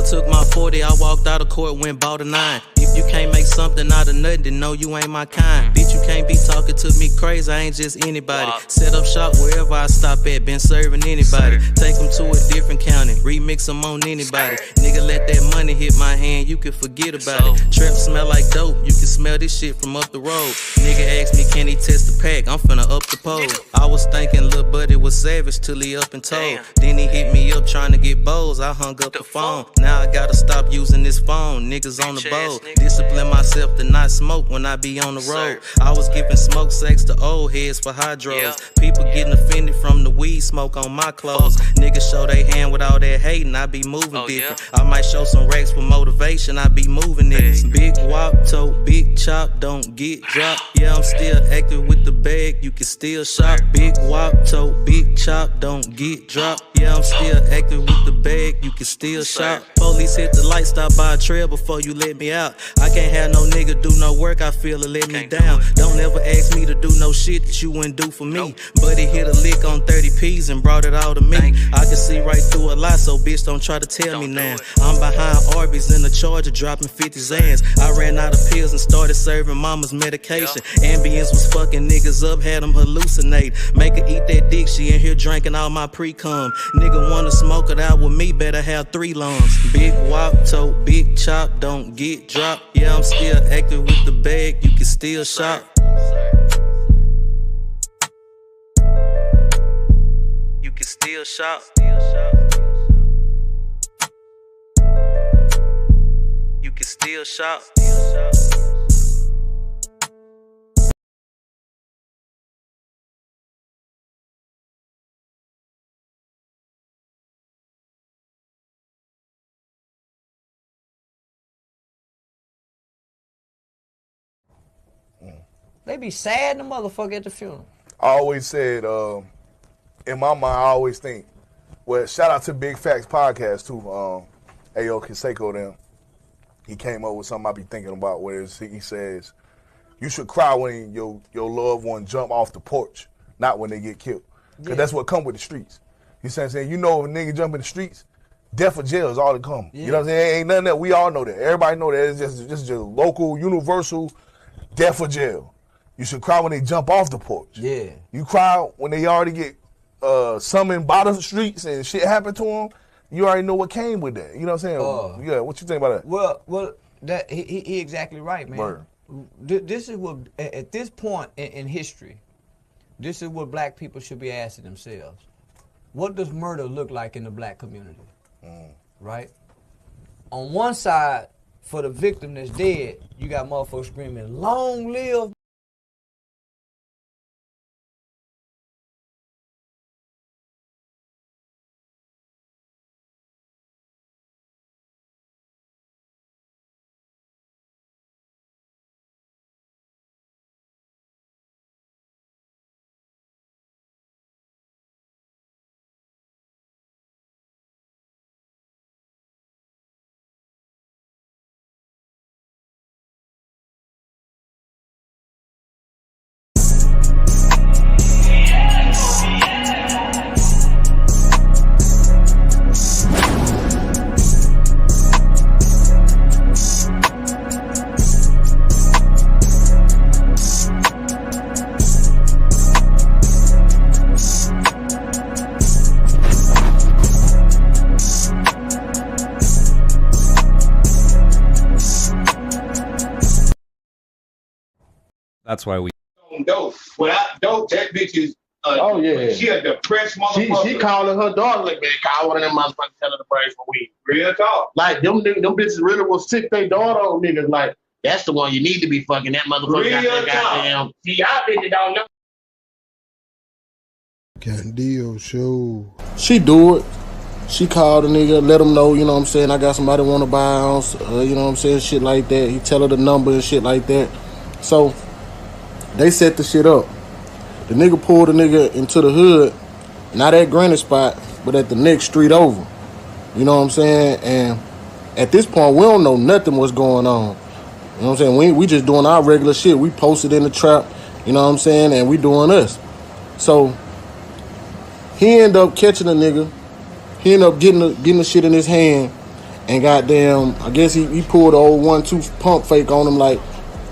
took my 40, I walked out of court, went bought a 9. If you can't make something out of nothing, then no, you ain't my kind. Bitch, you can't be talking to me crazy, I ain't just anybody. Set up shop wherever I stop at, been serving anybody. Take them to a different county, remix them on anybody. Nigga, let that money hit my hand, you can forget about it. Trap smell like dope, you can smell this shit from up the road. Nigga asked me, can he test the pack? I'm finna up the pole. I was thinking lil' buddy was savage till he up and told. Then he hit me up trying to get bowls, I hung up the phone. Now I gotta stop using this phone, niggas on the boat. Discipline myself to not smoke when I be on the road. I was giving smoke sex to old heads for hydros. People getting offended from the weed smoke on my clothes. Niggas show they hand with all that hating, I be moving different. I might show some racks for motivation, I be moving niggas. Big wop, tote, big chop, don't get dropped. Yeah, I'm still active with the bag, you can still shop. Big wop, tote, big chop, don't get dropped. Yeah, I'm still active with the bag, you can still shop. Police hit the light, stop by a trail before you let me out. I can't have no nigga do no work, I feel it let me down. Don't ever ask me to do no shit that you wouldn't do for me. But he hit a lick on 30 P's and brought it all to me. I can see right through a lie, so bitch don't try to tell me now. I'm behind Arby's in the Charger dropping 50 Zans. I ran out of pills and started serving mama's medication. Ambience was fucking niggas up, had them hallucinate. Make her eat that dick, she in here drinking all my pre-cum. Nigga wanna smoke it out with me, better have 3 lungs. Big wop, tote, big chop, don't get dropped. Yeah, I'm still active with the bag, you can still shop. You can still shop. You can still shop. They be sad the motherfucker at the funeral. I always said, in my mind, I always think, well, shout out to Big Facts Podcast too. Ayo Consaco them. He came up with something I be thinking about where he says, you should cry when your loved one jump off the porch, not when they get killed. Because that's what come with the streets. You see what I'm saying? You know if a nigga jump in the streets, death or jail is all that come. You know what I'm saying? Ain't nothing that we all know that. Everybody know that. It's just local, universal, death or jail. You should cry when they jump off the porch. Yeah. You cry when they already get summoned by the streets and shit happen to them. You already know what came with that. You know what I'm saying? Yeah. What you think about that? Well, that he exactly right, man. Murder. This is what at this point in history, this is what black people should be asking themselves. What does murder look like in the black community? Right? On one side, for the victim that's dead, you got motherfuckers screaming, "Long live." That's why we. Dope. Without dope, that bitch is. She a depressed motherfucker. She calling her daughter like, man, call one of them motherfuckers tell her to pray for weed. Real talk. Like them bitches really will sick their daughter on niggas. Like that's the one you need to be fucking. That motherfucker got that goddamn. See, y'all bitches don't know. Candio show. She do it. She called the nigga, let him know, you know what I'm saying, I got somebody want to buy a house, you know what I'm saying, shit like that. He tell her the number and shit like that. So they set the shit up. The nigga pulled the nigga into the hood, not at Granite Spot, but at the next street over. You know what I'm saying? And at this point, we don't know nothing what's going on. You know what I'm saying? We just doing our regular shit. We posted in the trap, you know what I'm saying? And we doing us. So he ended up catching the nigga. He ended up getting the shit in his hand And goddamn, I guess he pulled the old 1-2 pump fake on him like,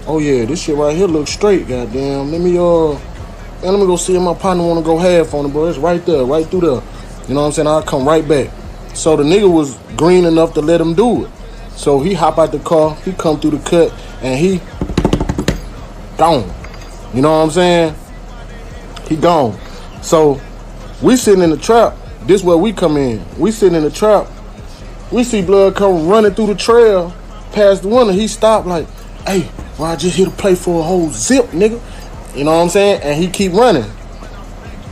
oh yeah, this shit right here looks straight, goddamn. Let me go see if my partner wanna go half on it, bro. It's right there, right through there. You know what I'm saying? I'll come right back. So the nigga was green enough to let him do it. So he hop out the car, he come through the cut, and he gone. You know what I'm saying? He gone. So we sitting in the trap. This where we come in. We sitting in the trap. We see blood come running through the trail past the window. He stopped like, hey, well, I just hit a play for a whole zip, nigga. You know what I'm saying? And he keep running.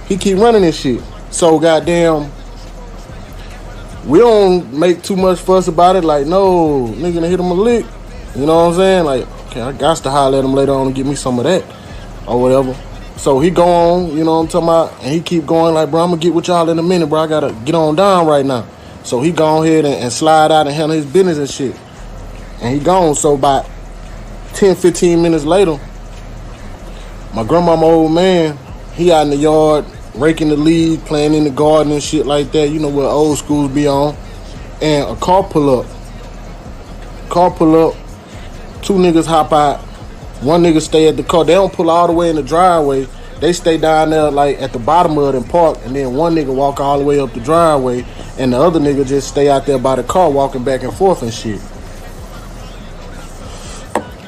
He keep running this shit. So goddamn, we don't make too much fuss about it. Like, no, nigga gonna hit him a lick. You know what I'm saying? Like, okay, I got to holler at him later on and give me some of that or whatever. So he go on, you know what I'm talking about? And he keep going like, bro, I'm gonna get with y'all in a minute, bro. I gotta get on down right now. So he go ahead and slide out and handle his business and shit. And he gone. So about 10, 15 minutes later, my grandmama old man, he out in the yard, raking the leaves, playing in the garden and shit like that. You know what old schools be on. And a car pull up. Two niggas hop out. One nigga stay at the car. They don't pull all the way in the driveway. They stay down there like at the bottom of it and park. And then one nigga walk all the way up the driveway. And the other nigga just stay out there by the car walking back and forth and shit.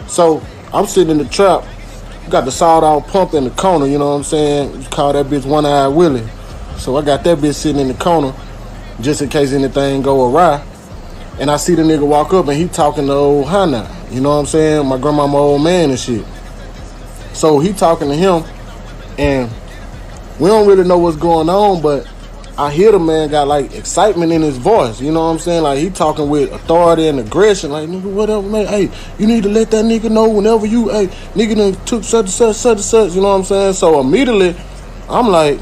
So I'm sitting in the trap. Got the sawed-off pump in the corner, you know what I'm saying? You call that bitch One-Eyed Willie. So I got that bitch sitting in the corner just in case anything go awry. And I see the nigga walk up and he talking to old Hannah. You know what I'm saying? My grandmama old man and shit. So he talking to him and we don't really know what's going on, but I hear the man got like excitement in his voice. You know what I'm saying? Like he talking with authority and aggression. Like, nigga, whatever, man. Hey, you need to let that nigga know whenever you, hey, nigga done took such and such, such and such. You know what I'm saying? So immediately, I'm like,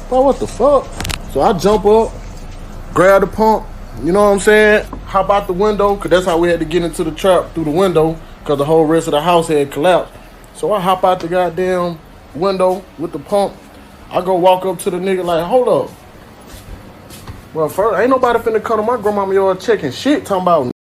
bro, what the fuck? So I jump up, grab the pump. You know what I'm saying? Hop out the window, because that's how we had to get into the trap, through the window, because the whole rest of the house had collapsed. So I hop out the goddamn window with the pump. I go walk up to the nigga like, hold up. Well, first, ain't nobody finna come to my grandmama yard checking shit, talking about.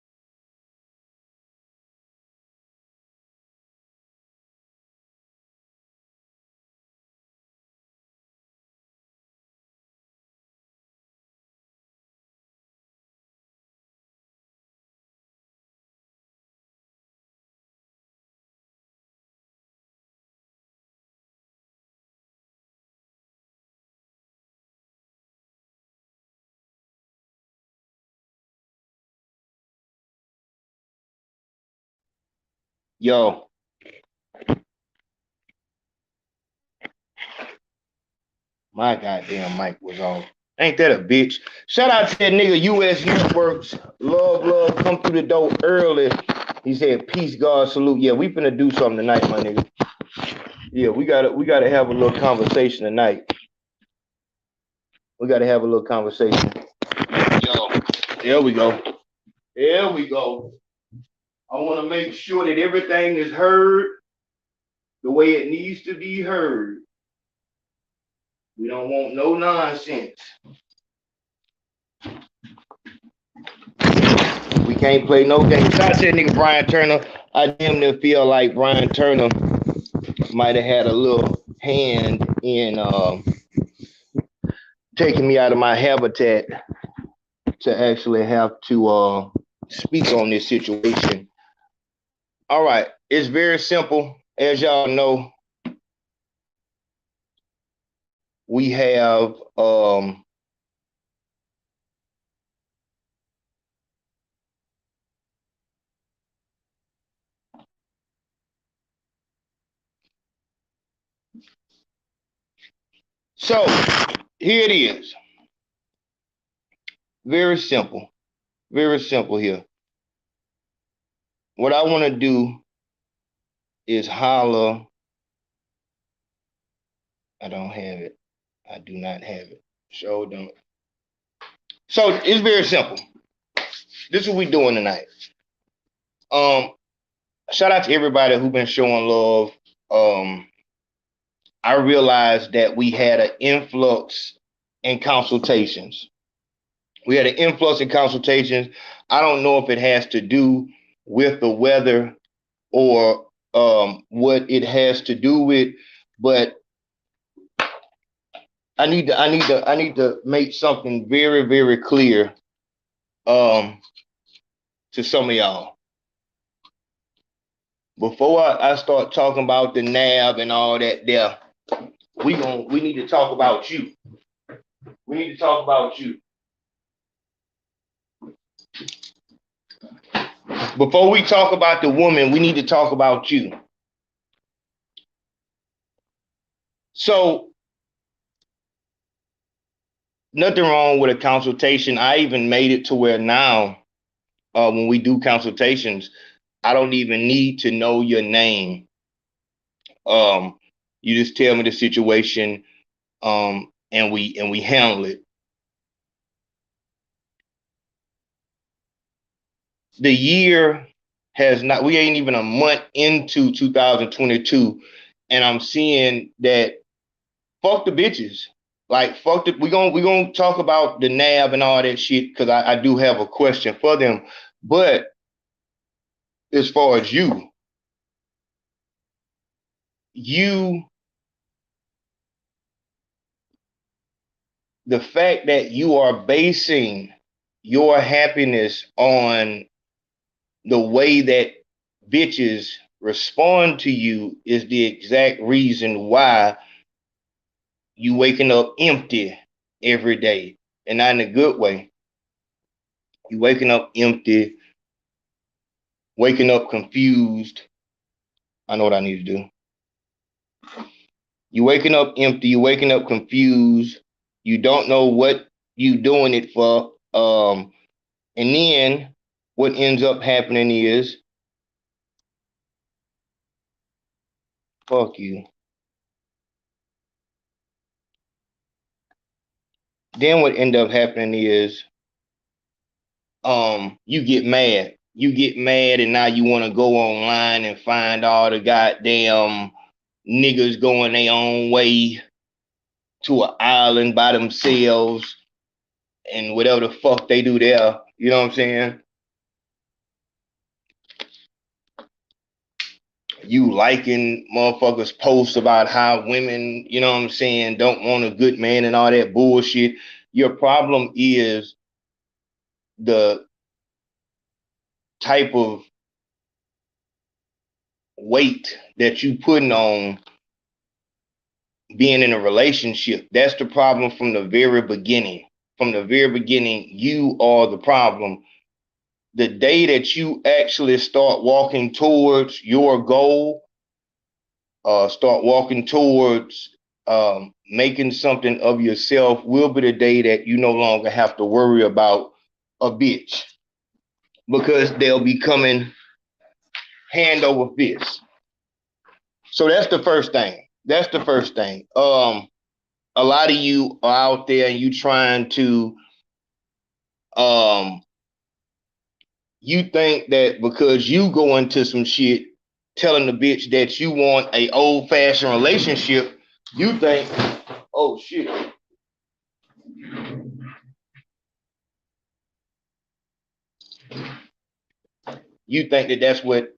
Yo. My goddamn mic was on. Ain't that a bitch? Shout out to that nigga US Networks. Love, come through the door early. He said, peace, God, salute. Yeah, we finna do something tonight, my nigga. Yeah, we gotta have a little conversation tonight. We gotta have a little conversation. Yo, there we go. There we go. I want to make sure that everything is heard the way it needs to be heard. We don't want no nonsense. We can't play no games. Shout out to that nigga Brian Turner. I damn near feel like Brian Turner might have had a little hand in taking me out of my habitat to actually have to speak on this situation. All right, it's very simple. As y'all know, we have so here it is. Very simple. Very simple here. What I want to do is holler. I don't have it. I do not have it. So don't. So it's very simple. This is what we're doing tonight. Shout out to everybody who's been showing love. I realized that we had an influx in consultations. We had an influx in consultations. I don't know if it has to do with the weather or what it has to do with, but I need to make something very, very clear to some of y'all. Before I start talking about the NAB and all that there, we need to talk about you. We need to talk about you. Before we talk about the woman, we need to talk about you. So, nothing wrong with a consultation. I even made it to where now, when we do consultations, I don't even need to know your name. You just tell me the situation, and we handle it. The year has not, we ain't even a month into 2022, and I'm seeing that fuck the bitches. Like, fuck the, we gonna talk about the NAB and all that shit, because I do have a question for them. But as far as you, the fact that you are basing your happiness on the way that bitches respond to you is the exact reason why you waking up empty every day, and not in a good way. You waking up empty, waking up confused. I know what I need to do. You waking up empty, you waking up confused. You don't know what you doing it for. And then what ends up happening is, fuck you. Then what end up happening is, you get mad. You get mad, and now you want to go online and find all the goddamn niggas going their own way to an island by themselves and whatever the fuck they do there. You know what I'm saying? You liking motherfuckers' posts about how women, you know what I'm saying, don't want a good man and all that bullshit. Your problem is the type of weight that you putting on being in a relationship. That's the problem from the very beginning. From the very beginning, you are the problem. The day that you actually start walking towards your goal, start walking towards making something of yourself, will be the day that you no longer have to worry about a bitch, because they'll be coming hand over fist. So that's the first thing. That's the first thing. A lot of you are out there and you trying to, you think that because you go into some shit telling the bitch that you want a old-fashioned relationship, you think, oh shit. You think that that's what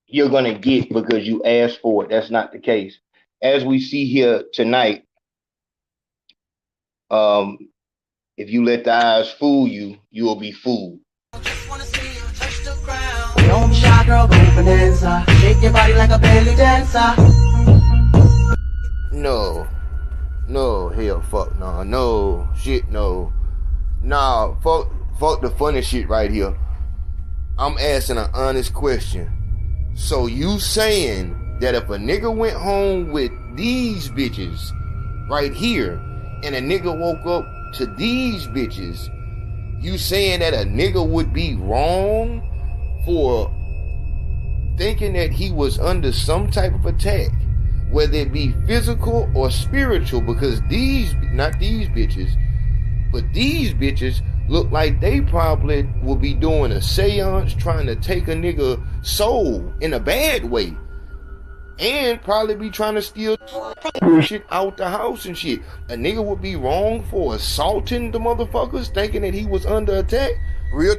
you're going to get because you asked for it. That's not the case. As we see here tonight, if you let the eyes fool you, you will be fooled. Don't be shy, girl, go bonanza. Shake your body like a belly dancer. No, hell, fuck, no, shit, no. Nah, fuck the funny shit right here. I'm asking an honest question. So you saying that if a nigga went home with these bitches right here and a nigga woke up to these bitches, you saying that a nigga would be wrong for thinking that he was under some type of attack, whether it be physical or spiritual? Because not these bitches, but these bitches look like they probably will be doing a seance trying to take a nigga soul in a bad way. and probably be trying to steal shit out the house and shit. A nigga would be wrong for assaulting the motherfuckers, thinking that he was under attack. Real.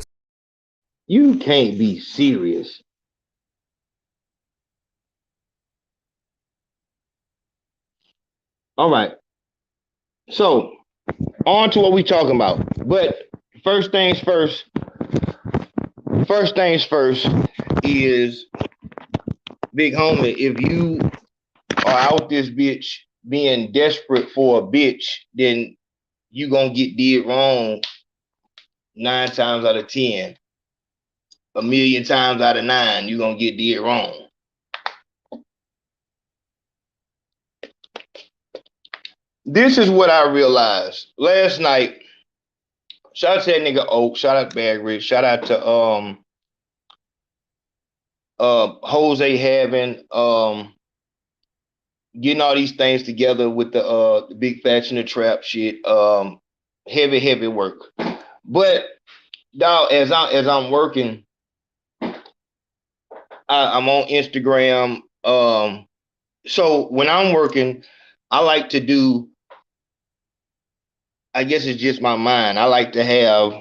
You can't be serious. All right. So on to what we talking about. But first things first. First things first is, big homie, if you are out this bitch being desperate for a bitch, then you gonna get did wrong 9 times out of 10. A million times out of 9, you gonna get did wrong. This is what I realized last night. Shout out to that nigga Oak. Shout out Bag Rich. Shout out to Jose having getting all these things together with the big fashion and trap shit. Heavy work. But dog, as I'm working, I'm on Instagram. So when I'm working, I like to do, I guess it's just my mind, I like to have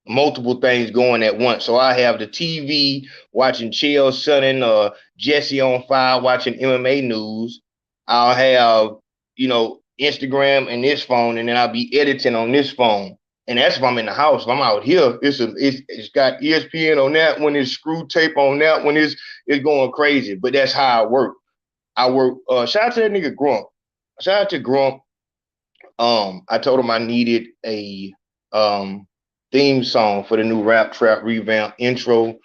multiple things going at once. So I have the TV watching Chael Sonnen or Jesse on Fire watching MMA news. I'll have, Instagram and this phone, and then I'll be editing on this phone. And that's if I'm in the house. If I'm out here, it's got ESPN on that one, it's Screw Tape on that one, it's going crazy. But that's how I work. Shout out to that nigga Grump. Shout out to Grump. I told him I needed a theme song for the new Rap Trap revamp intro.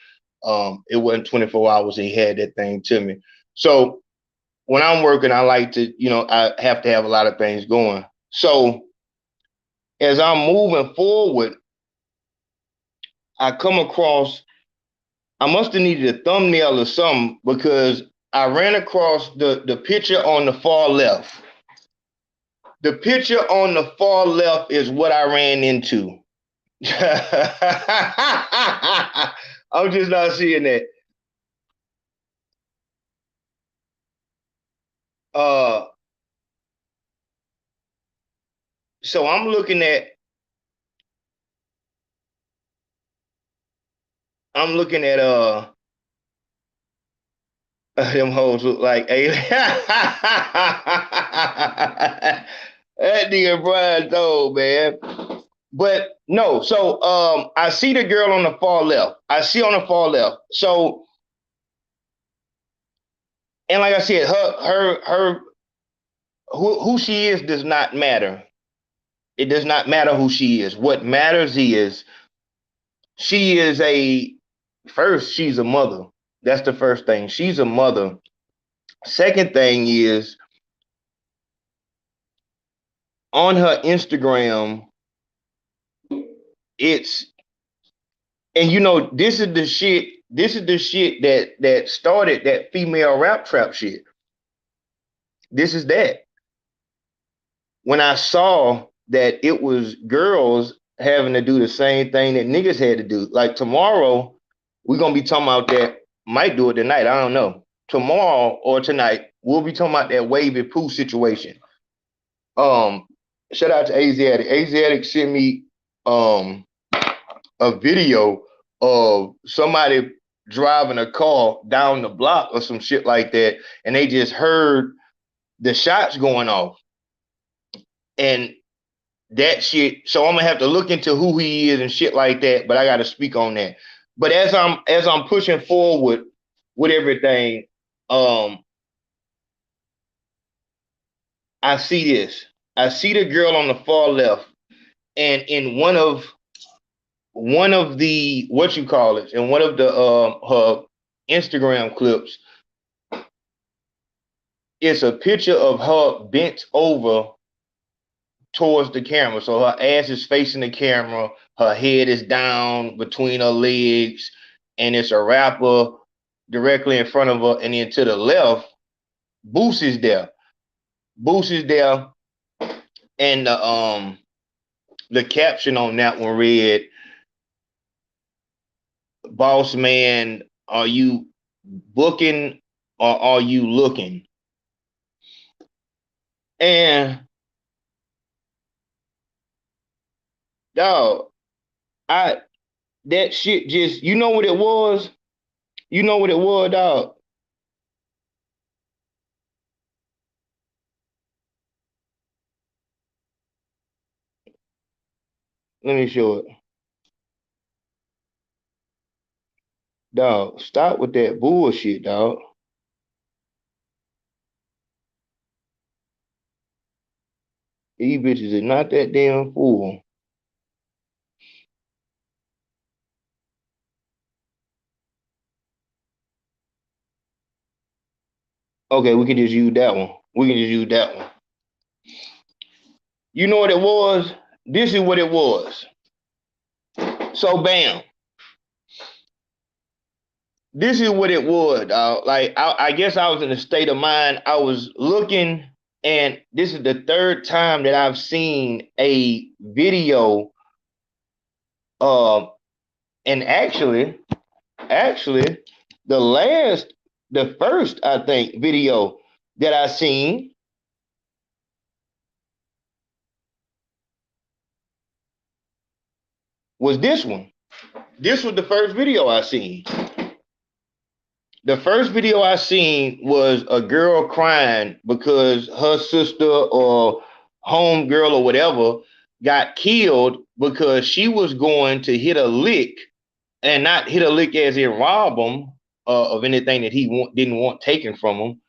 It wasn't 24 hours he had that thing to me. So when I'm working, I like to, I have to have a lot of things going. So as I'm moving forward, I come across, I must have needed a thumbnail or something, because I ran across the picture on the far left. The picture on the far left is what I ran into. I'm just not seeing that. So I'm looking at them hoes look like aliens. That nigga Brian Dole, man. But no, so I see the girl on the far left. So, and like I said, her who she is does not matter. It does not matter who she is. What matters is she's a mother. That's the first thing. She's a mother. Second thing is, on her Instagram, this is the shit that started that female rap trap shit. This is that. When I saw that it was girls having to do the same thing that niggas had to do. Like tomorrow, we're gonna be talking about that. Might do it tonight, I don't know. Tomorrow or tonight, we'll be talking about that AVYBE poo situation. Shout out to Asiatic. Asiatic sent me a video of somebody driving a car down the block or some shit like that, and they just heard the shots going off. And that shit, so I'm gonna have to look into who he is and shit like that, but I gotta speak on that. But as I'm pushing forward with everything, I see this. I see the girl on the far left, and in one of the in one of the her Instagram clips, it's a picture of her bent over towards the camera. So her ass is facing the camera, her head is down between her legs, and it's a rapper directly in front of her. And then to the left, Boost is there. And the caption on that one read, "Boss man, are you booking or are you looking? And dog, that shit just, you know what it was? You know what it was, dog? Let me show it. Dog, stop with that bullshit, dog. These bitches is not that damn fool. Okay, we can just use that one. We can just use that one. You know what it was? This is what it was. So bam. This is what it was, dog. Like, I guess I was in a state of mind. I was looking, and this is the third time that I've seen a video. And actually, the first, I think, video that I seen was this one. This was the first video I seen. The first video I seen was a girl crying because her sister or homegirl or whatever got killed because she was going to hit a lick, and not hit a lick as in rob him of anything that he didn't want taken from him.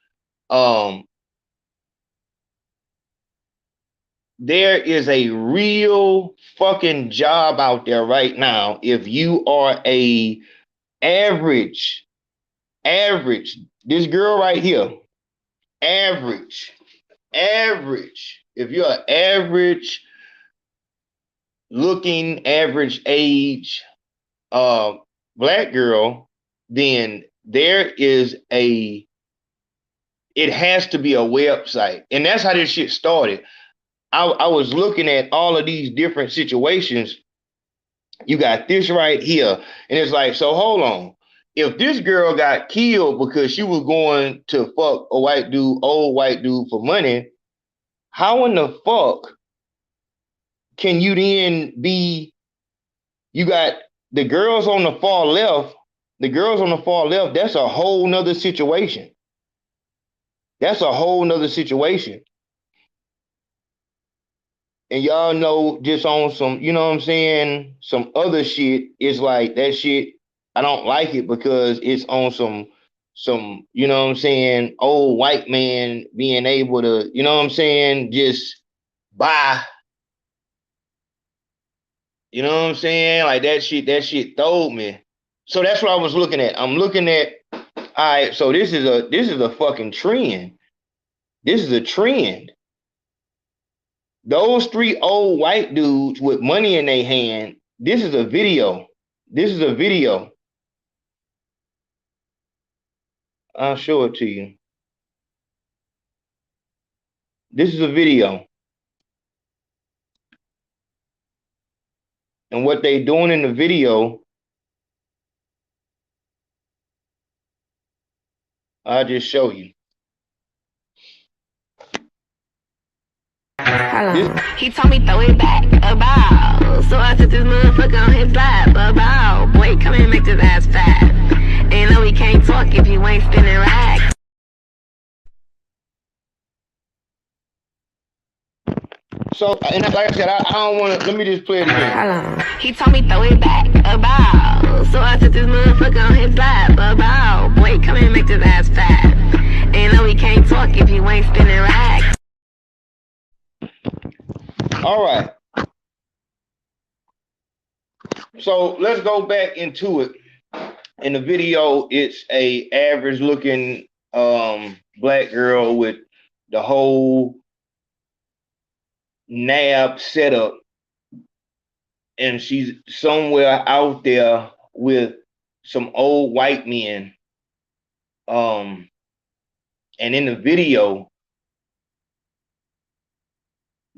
There is a real fucking job out there right now. If you are a average, this girl right here, average. If you're an average looking, average age black girl, then there is it has to be a website. And that's how this shit started. I was looking at all of these different situations. You got this right here. And it's like, so hold on. If this girl got killed because she was going to fuck a white dude, old white dude for money, how in the fuck can you then be, you got the girls on the far left, that's a whole nother situation. That's a whole nother situation. And y'all know, just on some, you know what I'm saying, some other shit, it's like that shit, I don't like it because it's on some, you know what I'm saying, old white man being able to, you know what I'm saying, just buy. You know what I'm saying? Like that shit throwed me. So that's what I was looking at. I'm looking at, all right, so this is a fucking trend. This is a trend. Those three old white dudes with money in their hand, this is a video. This is a video. I'll show it to you. This is a video. And what they doing in the video, I'll just show you. He told me throw it back, about. So I took this motherfucker on his lap, about. Boy, come and make this ass fat. And no, we can't talk if you ain't spinning racks. So, and like I said, I don't want to, let me just play it again. He told me throw it back, about. So I took this motherfucker on his lap, about. Boy, come and make this ass fat. And no, we can't talk if you ain't spinning racks. All right. So let's go back into it. In the video, it's a average looking black girl with the whole nab setup, and she's somewhere out there with some old white men. And in the video,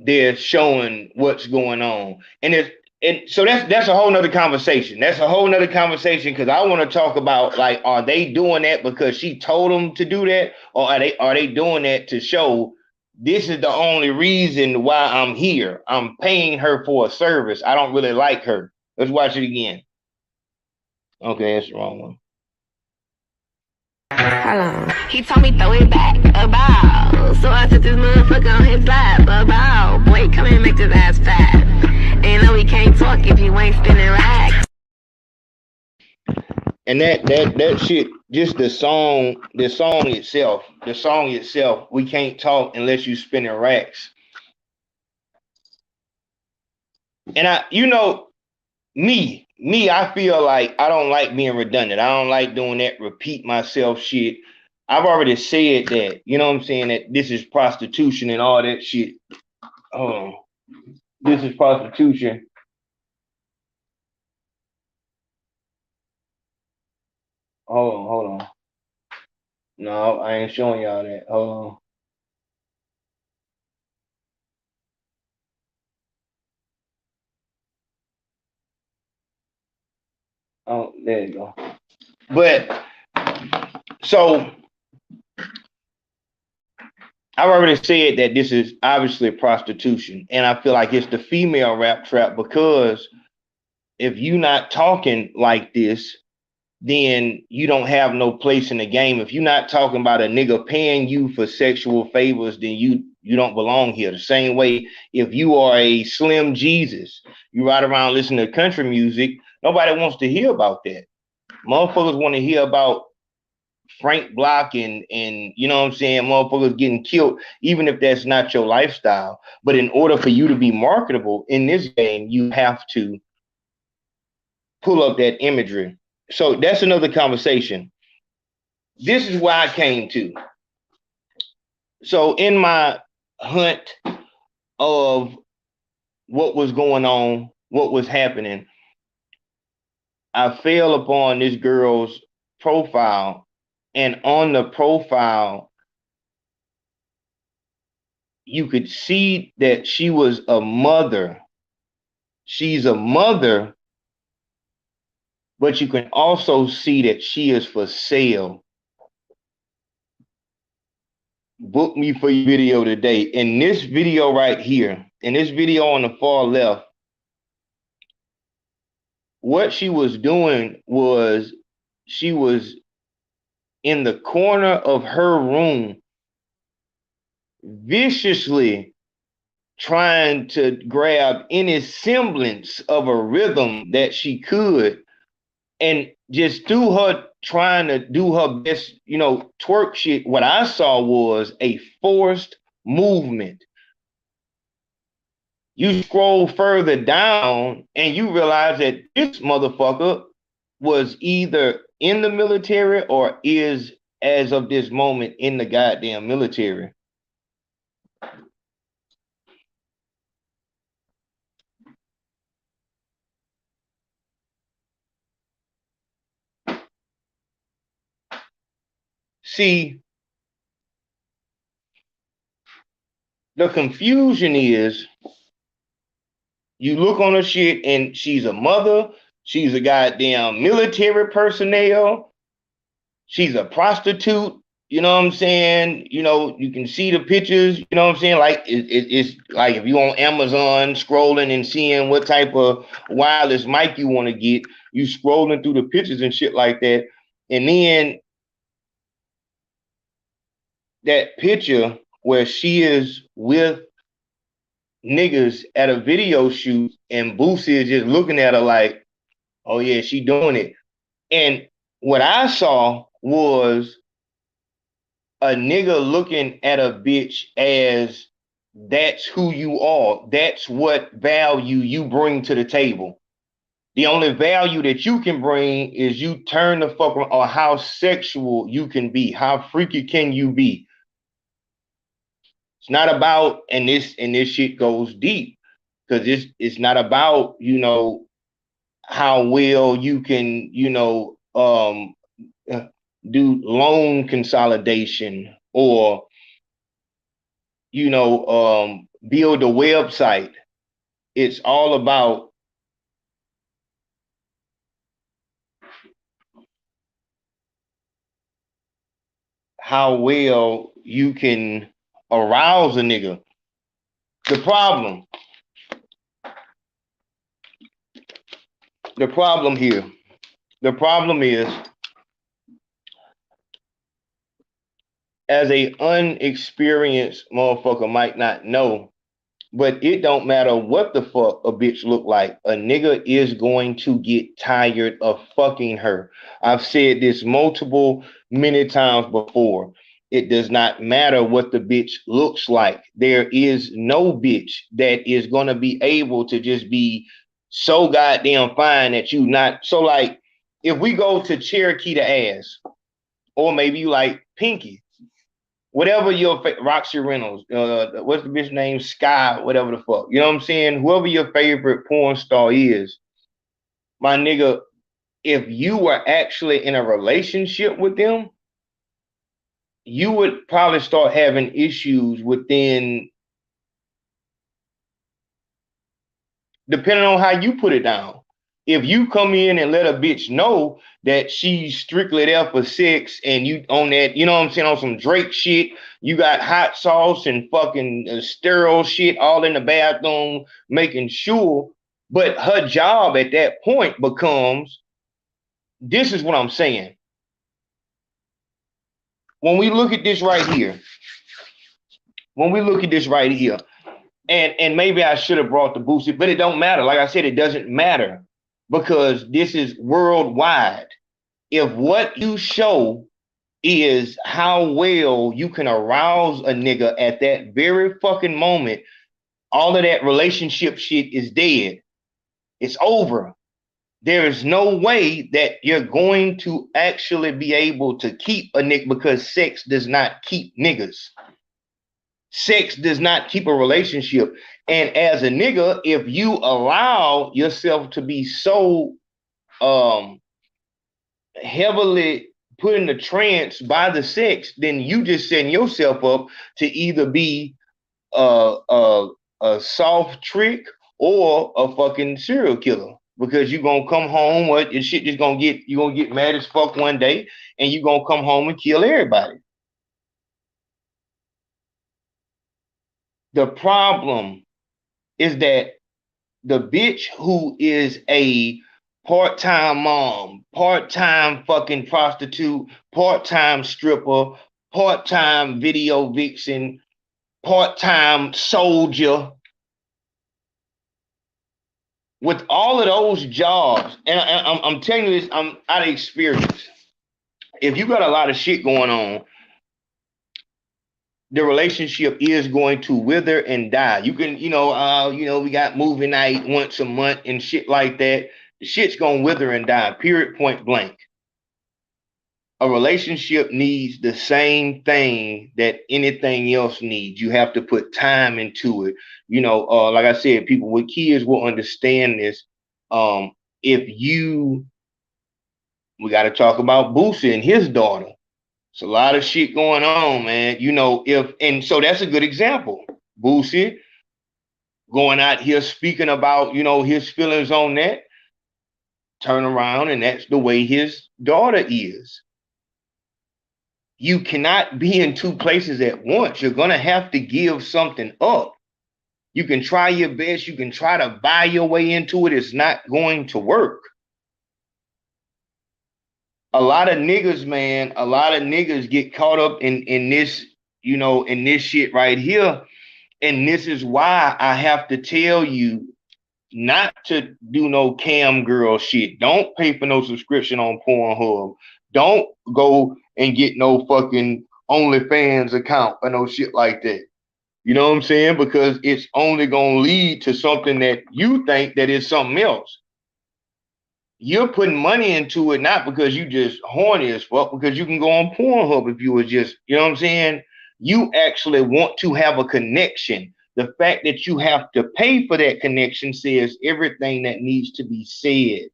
they're showing what's going on. And And so that's a whole nother conversation. That's a whole nother conversation because I want to talk about like, are they doing that because she told them to do that, or are they doing that to show this is the only reason why I'm here? I'm paying her for a service. I don't really like her. Let's watch it again. Okay, that's the wrong one. Hold on. He told me throw it back, about. So I took this motherfucker on his lap, about. Boy, come and make this ass fat. And no, we can't talk if you ain't spinning racks. And that shit, just the song itself, we can't talk unless you spinning racks. And I feel like I don't like being redundant. I don't like doing that repeat myself shit. I've already said that, you know what I'm saying, that this is prostitution and all that shit. Hold on. This is prostitution. Hold on. No, I ain't showing y'all that. Hold on. Oh, there you go. But so I've already said that this is obviously prostitution, and I feel like it's the female rap trap because if you not talking like this, then you don't have no place in the game. If you're not talking about a nigga paying you for sexual favors, then you don't belong here. The same way, if you are a Slim Jesus, you ride around listening to country music, nobody wants to hear about that. Motherfuckers want to hear about Frank Block and you know what I'm saying, motherfuckers getting killed, even if that's not your lifestyle. But in order for you to be marketable in this game, you have to pull up that imagery. So that's another conversation. This is why I came to. So in my hunt of what was going on, what was happening, I fell upon this girl's profile, and on the profile, you could see that she was a mother. She's a mother, but you can also see that she is for sale. Book me for your video today. In this video right here, in this video on the far left, what she was doing was she was in the corner of her room viciously trying to grab any semblance of a rhythm that she could, and just through her trying to do her best, you know, twerk shit, what I saw was a forced movement. You scroll further down and you realize that this motherfucker was either in the military or is, as of this moment, in the goddamn military. See, the confusion is you look on her shit and she's a mother, she's a goddamn military personnel, she's a prostitute, you know what I'm saying? You know, you can see the pictures, you know what I'm saying? Like, it's like if you on Amazon scrolling and seeing what type of wireless mic you want to get, you scrolling through the pictures and shit like that. And then that picture where she is with niggas at a video shoot and Boosie is just looking at her like, oh yeah, she doing it. And what I saw was a nigga looking at a bitch as that's who you are. That's what value you bring to the table. The only value that you can bring is you turn the fuck around, or how sexual you can be. How freaky can you be? It's not about, and this shit goes deep, because it's not about, you know, how well you can, you know, do loan consolidation or, you know, build a website. It's all about how well you can arouse a nigga. The problem is, as a unexperienced motherfucker might not know, but it don't matter what the fuck a bitch look like. A nigga is going to get tired of fucking her. I've said this many times before. It does not matter what the bitch looks like. There is no bitch that is going to be able to just be so goddamn fine that you not. So like, if we go to Cherokee the ass, or maybe you like Pinky, whatever your Roxy Reynolds, what's the bitch name? Sky, whatever the fuck. You know what I'm saying? Whoever your favorite porn star is, my nigga, if you were actually in a relationship with them, you would probably start having issues within, depending on how you put it down. If you come in and let a bitch know that she's strictly there for sex and you on that, you know what I'm saying, on some Drake shit, you got hot sauce and fucking sterile shit all in the bathroom, making sure, but her job at that point becomes, this is what I'm saying. When we look at this right here, and maybe I should have brought the Boosie, but it don't matter. Like I said, it doesn't matter because this is worldwide. If what you show is how well you can arouse a nigga at that very fucking moment, all of that relationship shit is dead. It's over. There is no way that you're going to actually be able to keep a nigga, because sex does not keep niggas. Sex does not keep a relationship. And as a nigga, if you allow yourself to be so heavily put in a trance by the sex, then you just setting yourself up to either be a soft trick or a fucking serial killer. Because you're gonna come home, what your shit just gonna get, you're gonna get mad as fuck one day and you're gonna come home and kill everybody. The problem is that the bitch who is a part-time mom, part-time fucking prostitute, part-time stripper, part-time video vixen, part-time soldier, with all of those jobs, and I'm telling you this, I'm out of experience. If you got a lot of shit going on, the relationship is going to wither and die. You can, we got movie night once a month and shit like that. The shit's gonna wither and die, period, point blank. A relationship needs the same thing that anything else needs. You have to put time into it. Like I said, people with kids will understand this. We got to talk about Boosie and his daughter. It's a lot of shit going on, man. So that's a good example. Boosie going out here speaking about, his feelings on that. Turn around and that's the way his daughter is. You cannot be in two places at once. You're going to have to give something up. You can try your best. You can try to buy your way into it. It's not going to work. A lot of niggas, man, get caught up in this, in this shit right here. And this is why I have to tell you not to do no cam girl shit. Don't pay for no subscription on Pornhub. Don't go and get no fucking OnlyFans account or no shit like that. You know what I'm saying? Because it's only going to lead to something that you think that is something else. You're putting money into it not because you just horny as fuck, because you can go on Pornhub if you were just, you know what I'm saying? You actually want to have a connection. The fact that you have to pay for that connection says everything that needs to be said.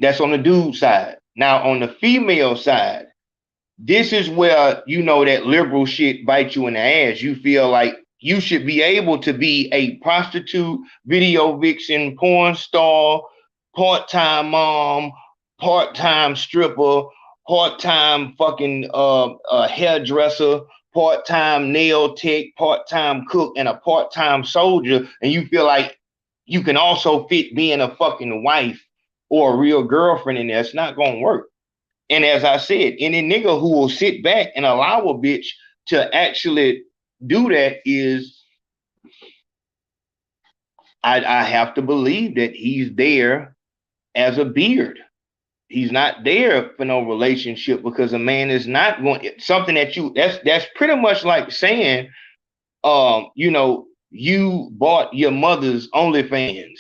That's on the dude side. Now, on the female side, this is where, that liberal shit bites you in the ass. You feel like you should be able to be a prostitute, video vixen, porn star, part-time mom, part-time stripper, part-time fucking hairdresser, part-time nail tech, part-time cook, and a part-time soldier, and you feel like you can also fit being a fucking wife or a real girlfriend in there, it's not gonna work. And as I said, any nigga who will sit back and allow a bitch to actually do that is, I have to believe that he's there as a beard. He's not there for no relationship, because a man is not going something that that's pretty much like saying, you know, you bought your mother's OnlyFans,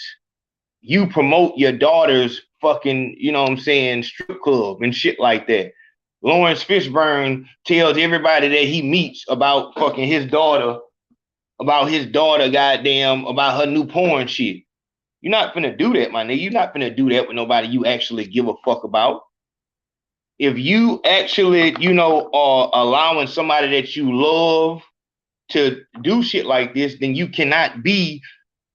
you promote your daughter's fucking, you know what I'm saying, strip club and shit like that. Lawrence Fishburne tells everybody that he meets about fucking his daughter, goddamn, about her new porn shit. You're not finna do that, my nigga. You're not finna do that with nobody you actually give a fuck about. If you actually, you know, are allowing somebody that you love to do shit like this, then you cannot be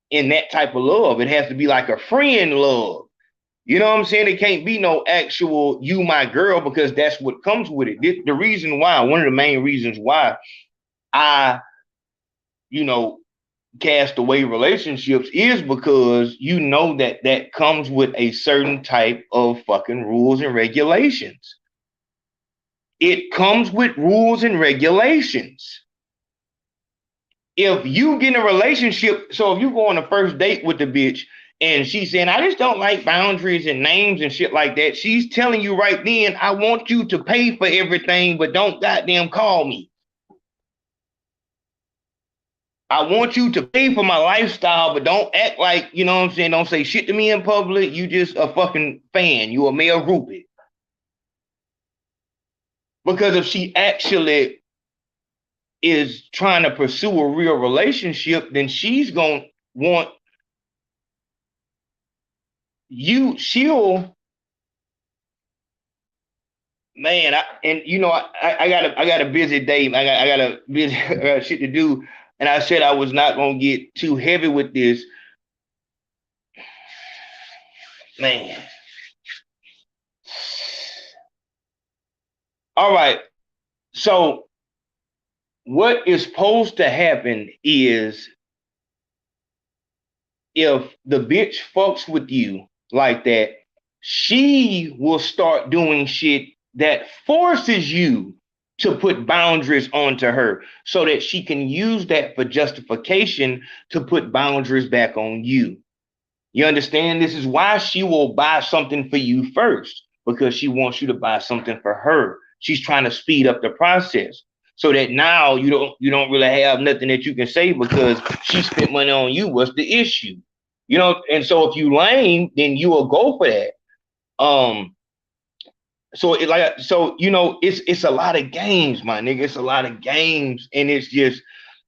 in that type of love. It has to be like a friend love. You know what I'm saying? It can't be no actual you my girl, because that's what comes with it. The reason why, one of the main reasons why I, you know, cast away relationships is because you know that comes with a certain type of fucking rules and regulations. It comes with rules and regulations. If you get in a relationship, so if you go on a first date with the bitch and she's saying, I just don't like boundaries and names and shit like that, she's telling you right then, I want you to pay for everything, but don't goddamn call me. I want you to pay for my lifestyle, but don't act like, you know what I'm saying, don't say shit to me in public. You just a fucking fan. You a male groupie. Because if she actually is trying to pursue a real relationship, then she's going to want you, man, I got a busy day. I got shit to do. And I said I was not going to get too heavy with this. Man. All right. So what is supposed to happen is, if the bitch fucks with you like that, she will start doing shit that forces you to put boundaries onto her, so that she can use that for justification to put boundaries back on you. You understand? This is why she will buy something for you first, because she wants you to buy something for her. She's trying to speed up the process, so that now you don't really have nothing that you can say because she spent money on you. What's the issue? You know, and so if you lame, then you will go for that. So you know, it's a lot of games, my nigga. It's a lot of games, and it's just,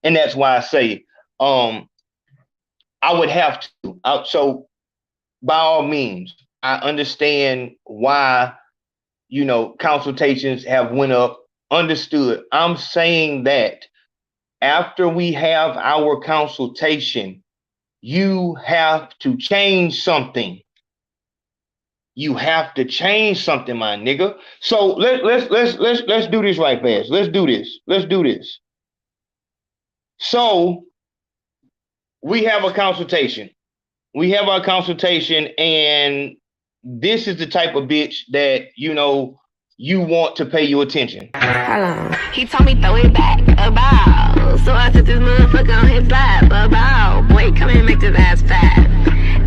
and that's why I say, I would have to. So by all means, I understand why, you know, consultations have went up. Understood. I'm saying that after we have our consultation, you have to change something. You have to change something, my nigga. So let's do this right fast. Let's do this. So we have a consultation. We have our consultation, and this is the type of bitch that, you know, you want to pay your attention. Hold on. He told me throw it back, about. So I took this motherfucker on his lap, about. Boy, come here and make this ass fat.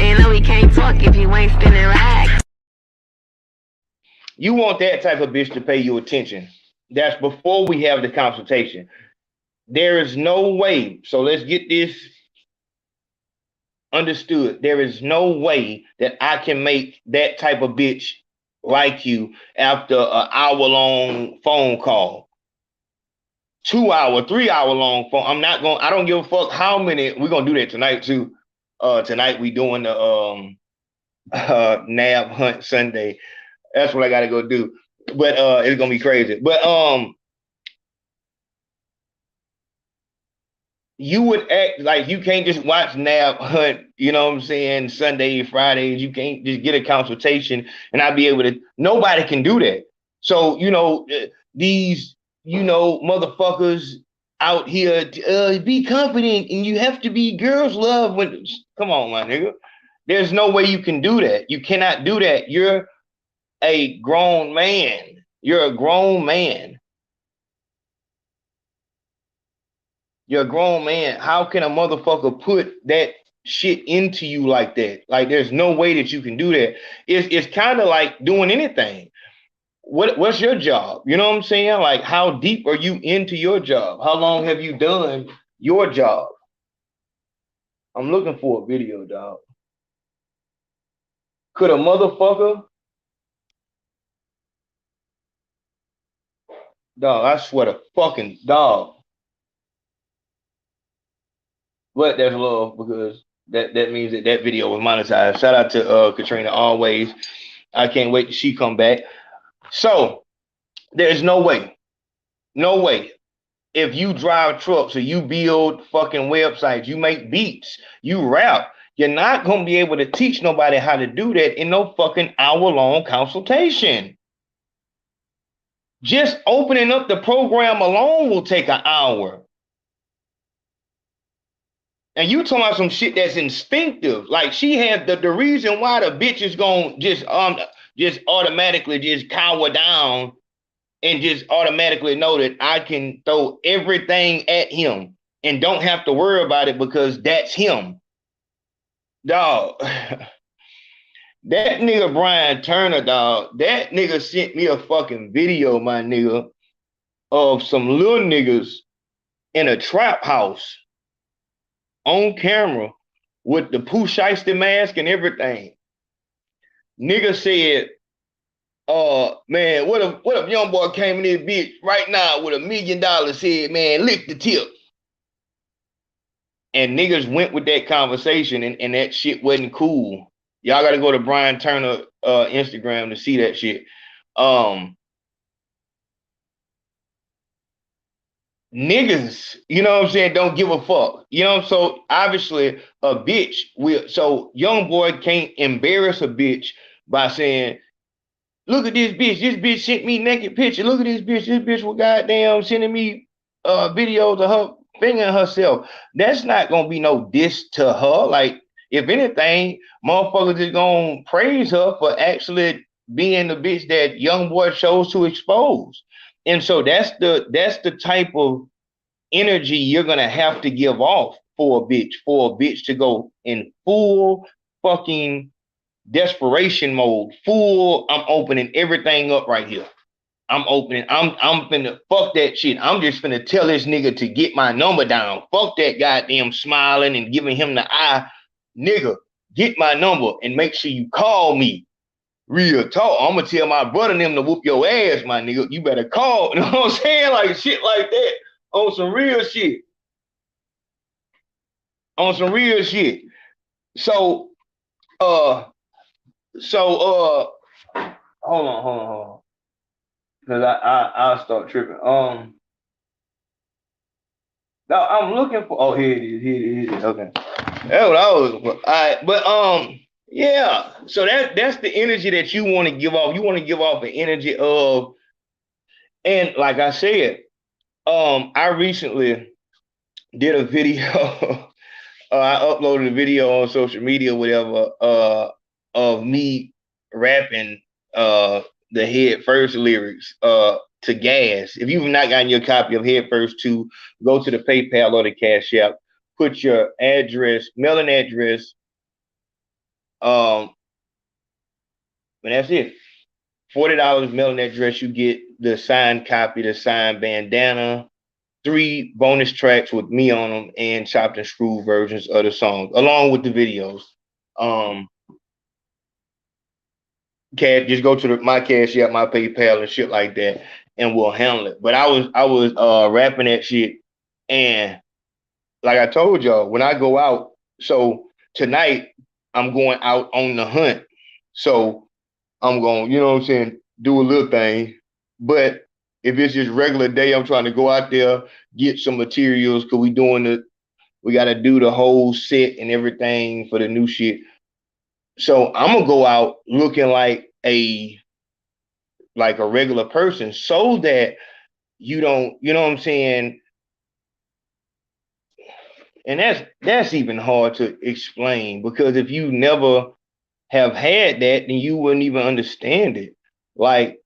And no, we can't talk if you ain't spinning racks. You want that type of bitch to pay you attention. That's before we have the consultation. There is no way. So let's get this understood. There is no way that I can make that type of bitch like you after an hour-long phone call. 2 hour, 3 hour long phone. I don't give a fuck how many. We're gonna do that tonight too. Tonight we doing the nab hunt Sunday. That's what I gotta go do. But it's gonna be crazy. But you would act like you can't just watch nab hunt, you know what I'm saying, Sunday, Fridays. You can't just get a consultation and I'd be able to. Nobody can do that. So, you know, these, you know, motherfuckers out here, be confident, and you have to be girls love when, come on, my nigga. There's no way you can do that. You cannot do that. You're a grown man. You're a grown man. You're a grown man. How can a motherfucker put that shit into you like that? Like, there's no way that you can do that. It's kind of like doing anything. What's your job? You know what I'm saying? Like, how deep are you into your job? How long have you done your job? I'm looking for a video, dog. Could a motherfucker, dog, I swear to fucking dog. But that's love, because that means that video was monetized. Shout out to Katrina always. I can't wait till she come back. So there's no way. If you drive trucks or you build fucking websites, you make beats, you rap, you're not gonna be able to teach nobody how to do that in no fucking hour-long consultation. Just opening up the program alone will take an hour. And you talking about some shit that's instinctive. Like, she had the reason why the bitch is gonna just automatically just cower down and just automatically know that I can throw everything at him and don't have to worry about it because that's him. Dog. That nigga Brian Turner, dog, that nigga sent me a fucking video, my nigga, of some little niggas in a trap house on camera with the Pooh Shiesty mask and everything. Nigga said, man, what if young boy came in this bitch right now with $1 million, said, man, lick the tip. And niggas went with that conversation, and that shit wasn't cool. Y'all gotta go to Brian Turner Instagram to see that shit. Niggas, you know what I'm saying, don't give a fuck. You know, so obviously a bitch will, so young boy can't embarrass a bitch by saying, look at this bitch sent me naked picture. Look at this bitch was goddamn sending me videos of her fingering herself. That's not gonna be no diss to her. Like, if anything, motherfuckers is gonna praise her for actually being the bitch that young boy chose to expose. And so that's the type of energy you're gonna have to give off for a bitch to go in full fucking desperation mode. Full, I'm opening everything up right here. I'm finna fuck that shit. I'm just finna tell this nigga to get my number down. Fuck that goddamn smiling and giving him the eye. Nigga, get my number and make sure you call me. Real talk. I'm gonna tell my brother and them to whoop your ass, my nigga. You better call. You know what I'm saying? Like, shit like that. On some real shit. So, hold on. Cause I'll start tripping. No, I'm looking for, here it is. Okay. That's what I was, all right, but yeah. So that's the energy that you want to give off. You want to give off an energy of, and like I said, I recently did a video. I uploaded a video on social media, whatever, of me rapping the Head First lyrics to Gas. If you've not gotten your copy of Head First 2, go to the PayPal or the Cash App, put your address, mailing address, and that's it. $40 mailing address, you get the signed copy, the signed bandana, 3 bonus tracks with me on them, and chopped and screwed versions of the songs, along with the videos. Just go to my Cash App, my PayPal, and shit like that, and we'll handle it. But I was rapping that shit, and like I told y'all, when I go out, so tonight I'm going out on the hunt. So I'm going, you know what I'm saying, do a little thing. But if it's just regular day, I'm trying to go out there, get some materials, because we got to do the whole set and everything for the new shit. So I'm gonna go out looking like a like a regular person, so that you don't, you know what I'm saying? And that's even hard to explain, because if you never have had that, then you wouldn't even understand it. Like,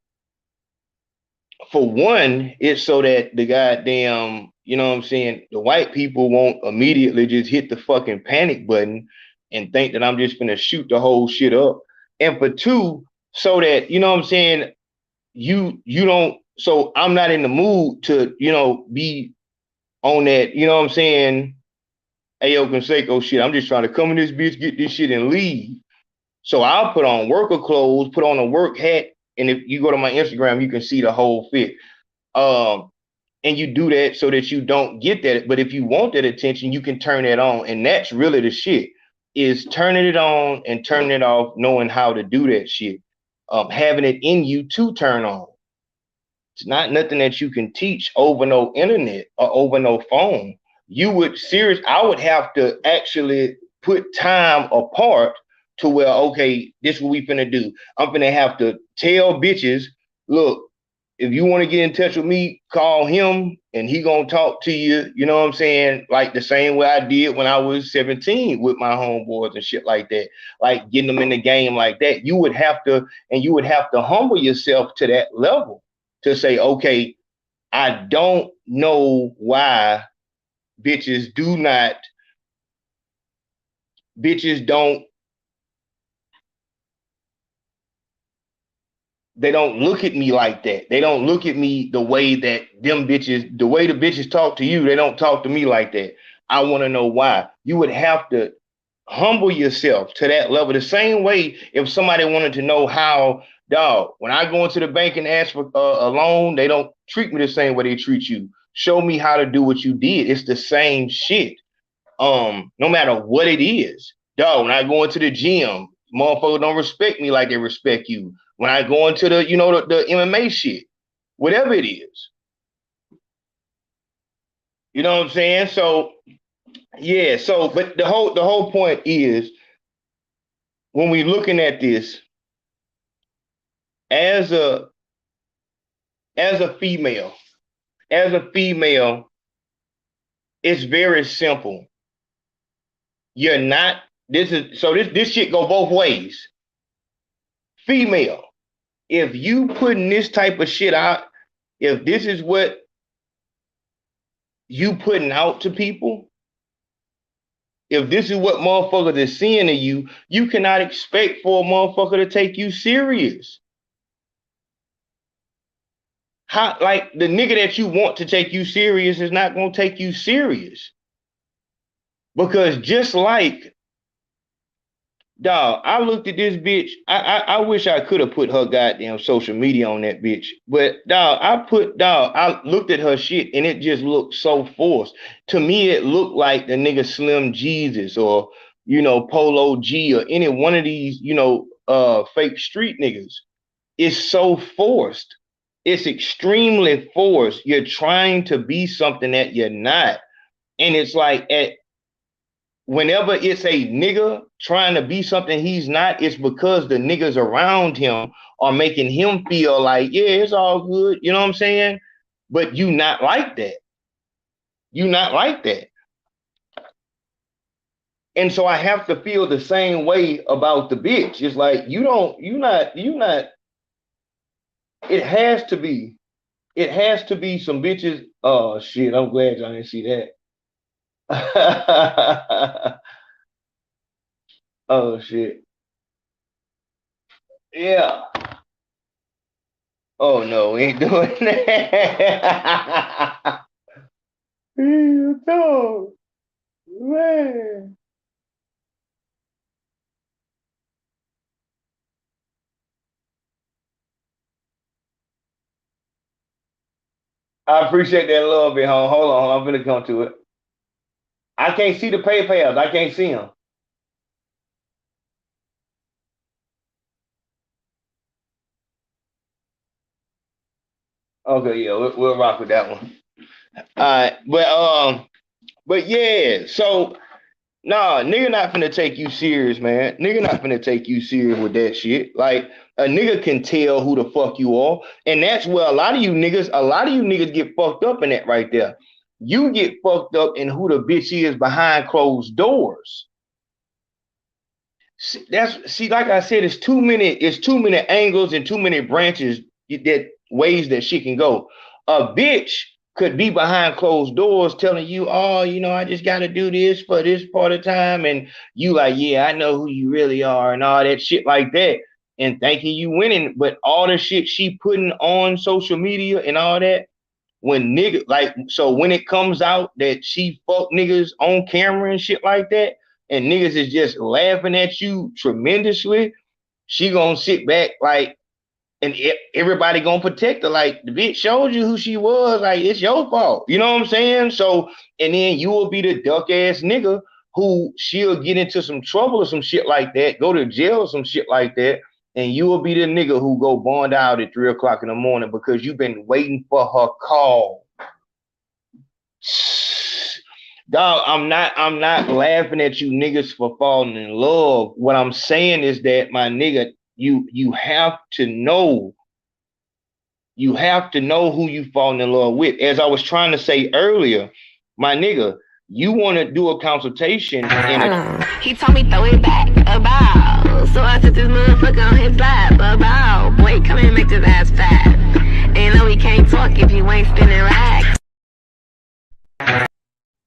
for one, it's so that the goddamn, you know what I'm saying, the white people won't immediately just hit the fucking panic button and think that I'm just gonna shoot the whole shit up. And for two, so that, you know what I'm saying, you don't, so I'm not in the mood to, you know, be on that, you know what I'm saying, Ayo Consaco shit. I'm just trying to come in this bitch, get this shit and leave. So I'll put on worker clothes, put on a work hat, and if you go to my Instagram, you can see the whole fit. And you do that so that you don't get that. But if you want that attention, you can turn it on. And that's really the shit, is turning it on and turning it off, knowing how to do that shit. Having it in you to turn on. It's not nothing that you can teach over no internet or over no phone. I would have to actually put time apart to where, okay, this is what we finna do. I'm finna have to tell bitches, look, if you want to get in touch with me, call him and he gonna talk to you, you know what I'm saying? Like the same way I did when I was 17 with my homeboys and shit like that. Like getting them in the game like that. You would have to humble yourself to that level to say, okay, I don't know why bitches don't they don't look at me like that. They don't look at me the way that the way the bitches talk to you, they don't talk to me like that. I want to know why. You would have to humble yourself to that level. The same way if somebody wanted to know how, dog, when I go into the bank and ask for a loan, they don't treat me the same way they treat you. Show me how to do what you did. It's the same shit. No matter what it is. Dog, when I go into the gym, motherfuckers don't respect me like they respect you. When I go into the, you know, the MMA shit, whatever it is. You know what I'm saying? So, yeah, but the whole point is, when we're looking at this, as a female, it's very simple. You're not, this shit go both ways. Female, if you putting this type of shit out, if this is what you putting out to people, if this is what motherfuckers are seeing in you, you cannot expect for a motherfucker to take you serious. How, like, the nigga that you want to take you serious is not gonna take you serious. Because just like, dog, I looked at this bitch. I wish I could have put her goddamn social media on that bitch. But dog, I looked at her shit and it just looked so forced. To me, it looked like the nigga Slim Jesus or, you know, Polo G or any one of these, you know, fake street niggas. It's so forced. It's extremely forced. You're trying to be something that you're not. And it's like, whenever it's a nigga trying to be something he's not, it's because the niggas around him are making him feel like, yeah, it's all good. You know what I'm saying? But you not like that. You not like that. And so I have to feel the same way about the bitch. It's like, you not, it has to be some bitches. Oh shit, I'm glad y'all didn't see that. Oh shit. Yeah. Oh no, we ain't doing that. No, man. I appreciate that love, bit home. Hold on, I'm gonna come to it. I can't see the PayPals. I can't see them. Okay, yeah, we'll rock with that one. All right, but yeah, so Nah, nigga not finna take you serious, man. Nigga not finna take you serious with that shit. Like, a nigga can tell who the fuck you are. And that's where a lot of you niggas get fucked up in that right there. You get fucked up in who the bitch is behind closed doors. Like I said, it's too many angles and too many branches that ways that she can go. A bitch could be behind closed doors telling you, oh, you know, I just got to do this for this part of time. And you like, yeah, I know who you really are and all that shit like that. And thinking you winning. But all the shit she putting on social media and all that, when it comes out that she fuck niggas on camera and shit like that, and niggas is just laughing at you tremendously, she gonna sit back like, and everybody gonna protect her. Like, the bitch showed you who she was. Like, it's your fault. You know what I'm saying? So, and then you will be the duck ass nigga who she'll get into some trouble or some shit like that, go to jail or some shit like that, and you will be the nigga who go bond out at 3 o'clock in the morning because you've been waiting for her call. Dog, I'm not laughing at you niggas for falling in love. What I'm saying is that, my nigga, you have to know who you falling in love with. As I was trying to say earlier, my nigga, you want to do a consultation. He told me throw it back about. So I took this motherfucker on his lap about. Boy, come and make this ass fat. And no, we can't talk if you ain't spinning racks.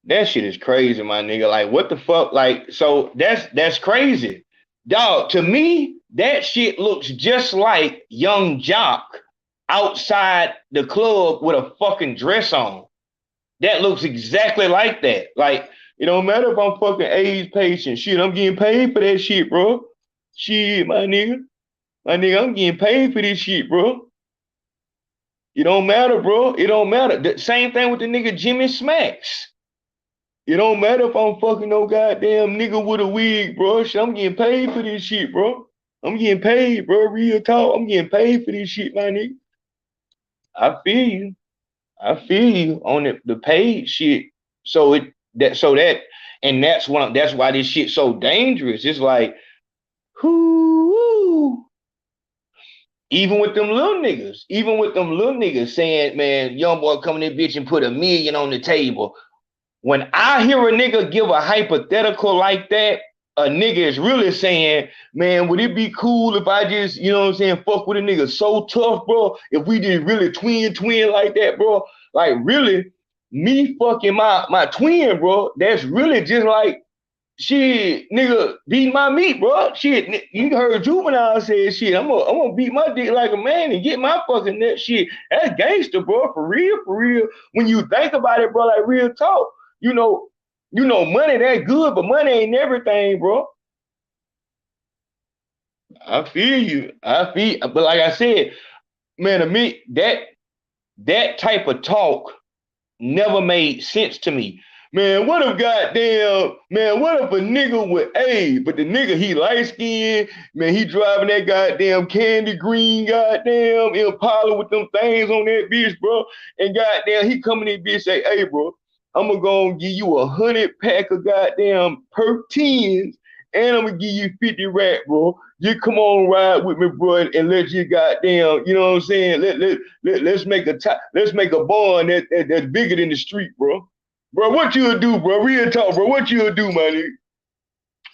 That shit is crazy, my nigga. Like, what the fuck? Like, so that's crazy. Dog, to me, that shit looks just like Young Jock outside the club with a fucking dress on. That looks exactly like that. Like, it don't matter if I'm fucking AIDS patient. Shit, I'm getting paid for that shit, bro. Shit, my nigga, I'm getting paid for this shit, bro. It don't matter, bro. It don't matter. The same thing with the nigga Jimmy Smacks. It don't matter if I'm fucking no goddamn nigga with a wig, bro. Shit, I'm getting paid for this shit, bro. I'm getting paid, bro. Real talk. I'm getting paid for this shit, my nigga. I feel you on the paid shit. That's why this shit's so dangerous. It's like, whoo. Even with them little niggas saying, man, young boy coming in bitch and put $1 million on the table. When I hear a nigga give a hypothetical like that, a nigga is really saying, man, would it be cool if I just, you know what I'm saying, fuck with a nigga so tough, bro? If we did really twin like that, bro? Like, really, me fucking my twin, bro, that's really just like, shit, nigga, beat my meat, bro. Shit, you heard Juvenile say shit, I'm gonna beat my dick like a man and get my fucking nut shit. That's gangster, bro, for real. When you think about it, bro, like real talk, you know, money that good, but money ain't everything, bro. I feel you. But like I said, man, to me, that type of talk never made sense to me. Man, what if a nigga with but the nigga, he light skinned, man, he driving that goddamn candy green goddamn Impala with them things on that bitch, bro. And goddamn, he coming in bitch say, hey, bro, I'm gonna go and give you 100 pack of goddamn perk 10s, and I'm gonna give you 50 rack, bro. You come on ride with me, bro, and let you goddamn, you know what I'm saying? Let's make a bond that's bigger than the street, bro. Bro, what you'll do, bro? Real talk, bro. What you'll do, my nigga?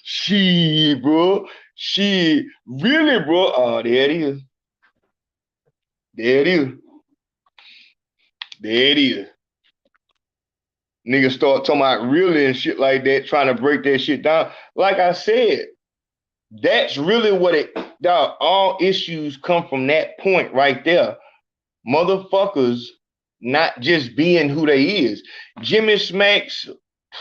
Shit, bro. Shit. Really, bro? Oh, there it is. Niggas start talking about really and shit like that, trying to break that shit down. Like I said, that's really what dog, all issues come from that point right there. Motherfuckers not just being who they is. Jimmy Smacks,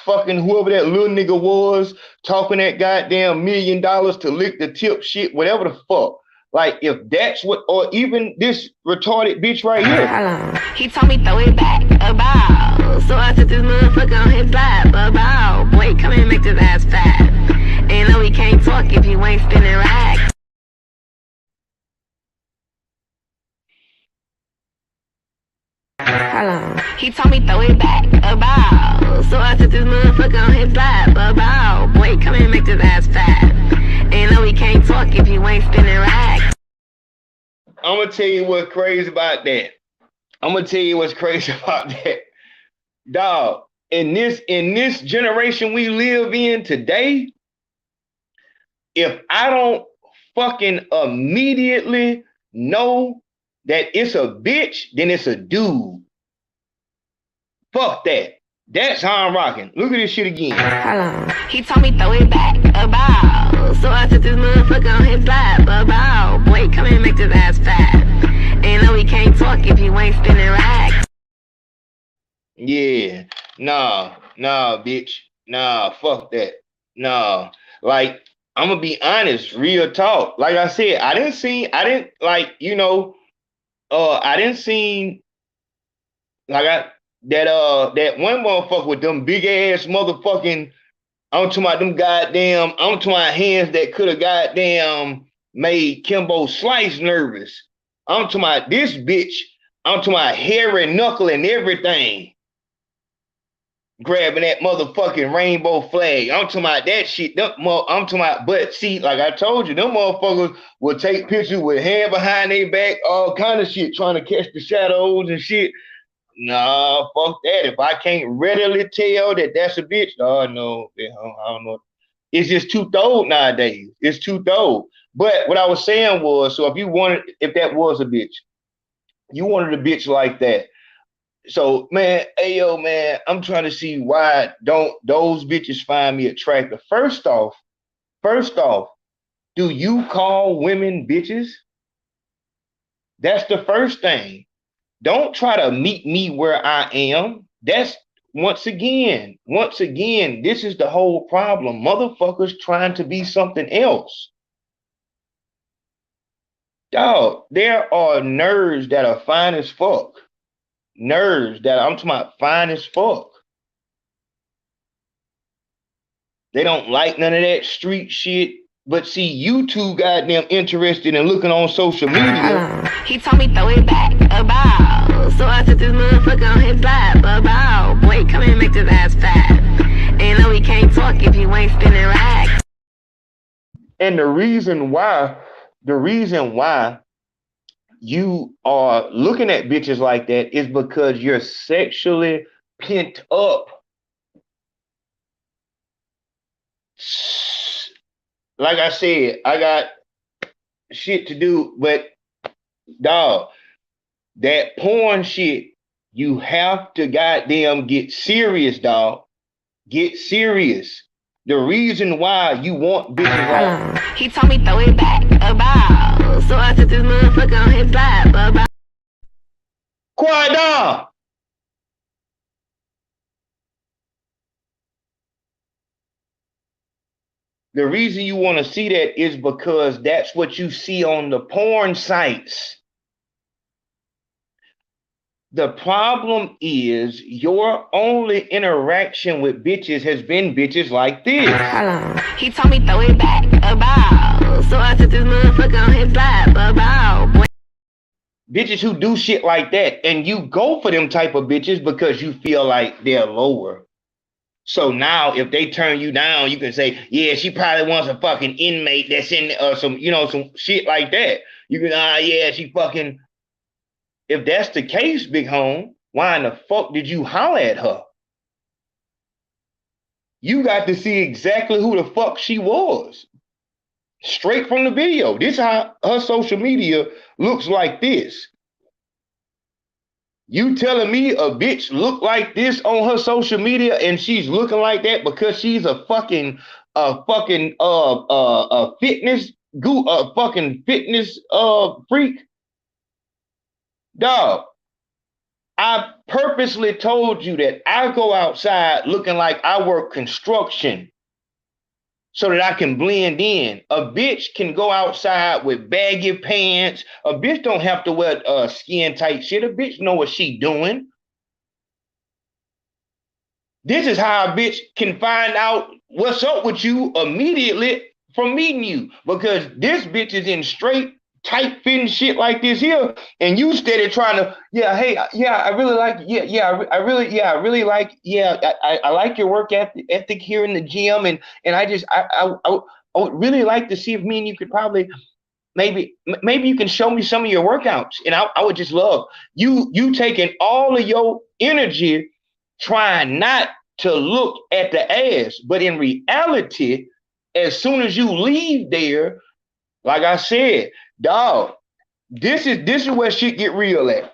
fucking whoever that little nigga was, talking that goddamn $1 million to lick the tip shit, whatever the fuck. Like, if that's what, or even this retarded bitch right here. He told me throw it back about. So I took this motherfucker on his lap about. Boy, come and make this ass fat. And no, we can't talk if you ain't spinning racks. He told me throw it back about. So I took this motherfucker on his lap about. boy, come and make this ass fat. And no, we can't talk if you ain't spinning racks. I'm gonna tell you what's crazy about that. Dog, in this generation we live in today, if I don't fucking immediately know that it's a bitch, then it's a dude. Fuck that. That's how I'm rocking. Look at this shit again. Hold on. He told me throw it back, about. So I took this motherfucker on his lap, about. Boy, come and make this ass fat. And no, we can't talk if you ain't spinning racks. Yeah. Nah, bitch. Nah, fuck that. Nah. Like, I'm gonna be honest, real talk. Like I said, I didn't see that one motherfucker with them big ass motherfucking, I'm talking about hands that could have goddamn made Kimbo Slice nervous. I'm talking about this bitch, I'm talking about hairy knuckle and everything. Grabbing that motherfucking rainbow flag. I'm talking about that shit. But see, like I told you, them motherfuckers will take pictures with hand behind their back, all kind of shit, trying to catch the shadows and shit. Nah, fuck that. If I can't readily tell that that's a bitch, no, I don't know. It's just too thorough nowadays. It's too thorough. But what I was saying was, so if that was a bitch, you wanted a bitch like that. So, man, ayo, man, I'm trying to see why don't those bitches find me attractive. First off, do you call women bitches? That's the first thing. Don't try to meet me where I am. That's once again, this is the whole problem. Motherfuckers trying to be something else. Dog, there are nerds that are fine as fuck. Nerds that I'm talking about fine as fuck. They don't like none of that street shit. But see, you too goddamn interested in looking on social media. He told me throw it back, about. So I took this motherfucker on his lap, about. Boy, come and make this ass fat. And no, we can't talk if you ain't spinning racks. And the reason why you are looking at bitches like that is because you're sexually pent up. Like I said, I got shit to do, but dog, that porn shit, you have to goddamn get serious, dog. Get serious. The reason why you want bitches like he told me throw it back, about. So I took this motherfucker on his lap, about. Quiet down. The reason you want to see that is because that's what you see on the porn sites. The problem is your only interaction with bitches has been bitches like this. He told me throw it back, about. So I took this motherfucker on his lap, about. Bitches who do shit like that, and you go for them type of bitches because you feel like they're lower. So now if they turn you down, you can say, yeah, she probably wants a fucking inmate that's in some shit like that. You can, yeah, she fucking. If that's the case, big home, why in the fuck did you holler at her? You got to see exactly who the fuck she was. Straight from the video. This is how her social media looks like this. You telling me a bitch look like this on her social media and she's looking like that because she's a fucking fitness freak? Dog, I purposely told you that I go outside looking like I work construction so that I can blend in. A bitch can go outside with baggy pants. A bitch don't have to wear skin tight shit. A bitch know what she doing. This is how a bitch can find out what's up with you immediately from meeting you, because this bitch is in straight tight fitting shit like this here, and you steady trying to, I really like, I really like, I like your work ethic here in the gym, and I would really like to see if me and you could probably maybe you can show me some of your workouts, and I would just love you taking all of your energy trying not to look at the ass, but in reality, as soon as you leave there, like I said, dog, this is where shit get real at.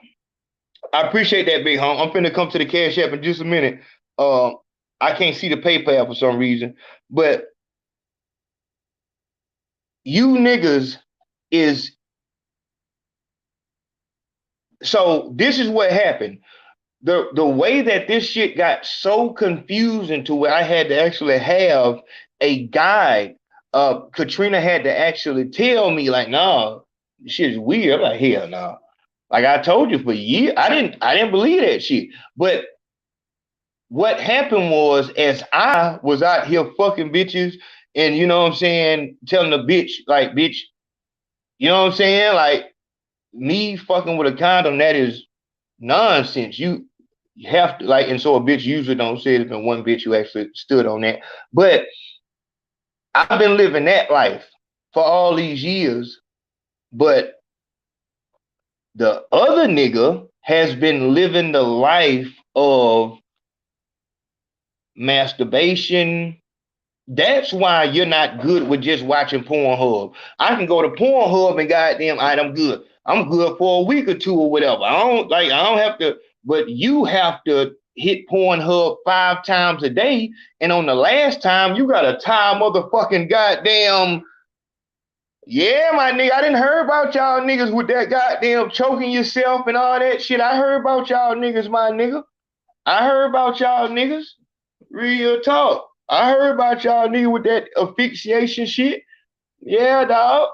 I appreciate that, big home. I'm finna come to the Cash App in just a minute. I can't see the PayPal for some reason, but you niggas is, so this is what happened. The way that this shit got so confusing to where I had to actually have a guide. Katrina had to actually tell me, like, nah, this shit is weird. I'm like, hell no. Nah. Like I told you for years, I didn't believe that shit. But what happened was, as I was out here fucking bitches, and you know what I'm saying, telling the bitch, like, bitch, you know what I'm saying? Like, me fucking with a condom, that is nonsense. You have to, like, and so a bitch usually don't say it, and one bitch who actually stood on that. But I've been living that life for all these years, but the other nigga has been living the life of masturbation. That's why you're not good with just watching Pornhub. I can go to Pornhub and goddamn, all right, I'm good. I'm good for a week or two or whatever. I don't have to, but you have to hit Pornhub 5 times a day, and on the last time you gotta tie motherfucking goddamn, yeah, my nigga, I didn't hear about y'all niggas with that goddamn choking yourself and all that shit. I heard about y'all niggas, my nigga. I heard about y'all niggas. Real talk. I heard about y'all niggas with that asphyxiation shit. Yeah, dog.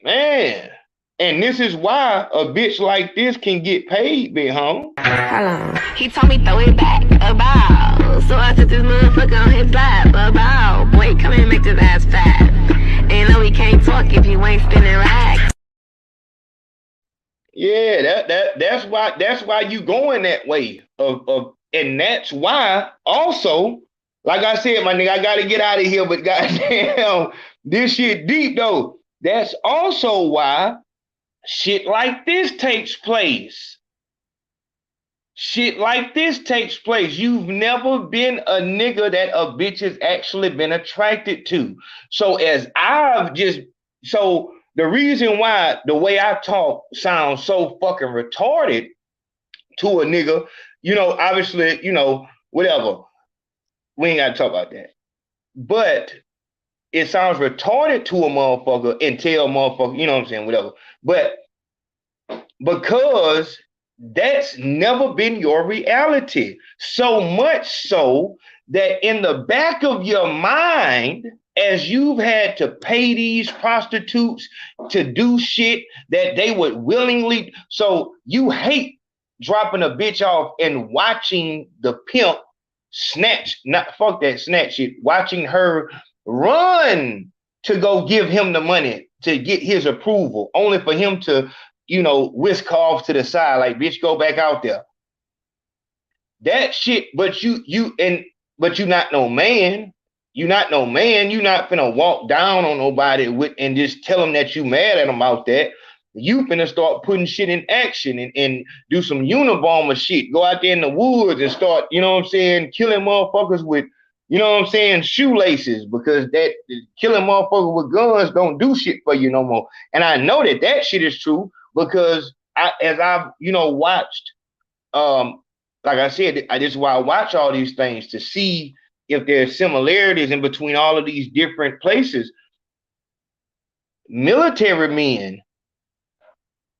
Man. And this is why a bitch like this can get paid, big home. Hold on. He told me throw it back, about. So I took this motherfucker on his lap, about. Boy, come here and make this ass fat. And no, we can't talk if you ain't spinning racks. Yeah, that's why you going that way. And that's why also, like I said, my nigga, I gotta get out of here, but goddamn, this shit deep though. That's also why shit like this takes place. Shit like this takes place. You've never been a nigga that a bitch has actually been attracted to. So the reason why the way I talk sounds so fucking retarded to a nigga, you know, obviously, you know, whatever. We ain't gotta talk about that. But it sounds retarded to a motherfucker and tell a motherfucker, you know what I'm saying, whatever. But because that's never been your reality. So much so that in the back of your mind, as you've had to pay these prostitutes to do shit that they would willingly, so you hate dropping a bitch off and watching the pimp snatch, not fuck that snatch shit, watching her run to go give him the money to get his approval, only for him to, you know, whisk off to the side, like, bitch, go back out there. That shit, but you not no man. You not no man. You not finna walk down on nobody and just tell them that you mad at them about that. You finna start putting shit in action and do some Unabomber shit. Go out there in the woods and start, you know what I'm saying, killing motherfuckers with, you know what I'm saying, shoelaces, because that killing motherfuckers with guns don't do shit for you no more. And I know that shit is true because as I've, you know, watched, like I said, this is why I watch all these things, to see if there's similarities in between all of these different places. Military men.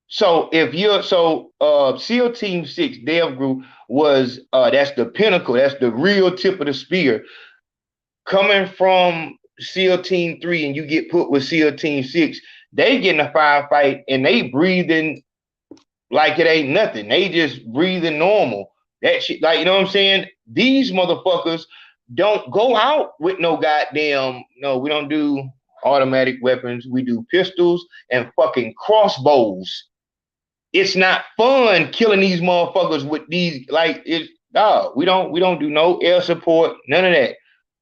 So SEAL Team 6 Dev Group was, that's the pinnacle, that's the real tip of the spear. Coming from SEAL Team 3 and you get put with SEAL Team 6, they get in a firefight and they breathing like it ain't nothing. They just breathing normal. That shit, like, you know what I'm saying? These motherfuckers don't go out with no goddamn, no, we don't do automatic weapons. We do pistols and fucking crossbows. It's not fun killing these motherfuckers with these, like, it's, dog, we don't do no air support, none of that.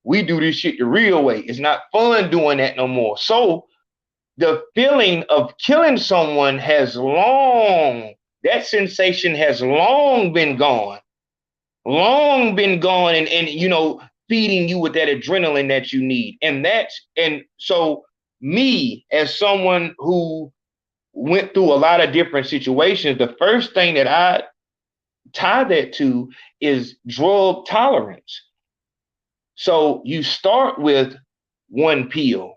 We do this shit the real way. It's not fun doing that no more. So the feeling of killing someone has long, that sensation has long been gone. And you know, feeding you with that adrenaline that you need. And so me, as someone who went through a lot of different situations, the first thing that I tie that to is drug tolerance. So you start with one pill,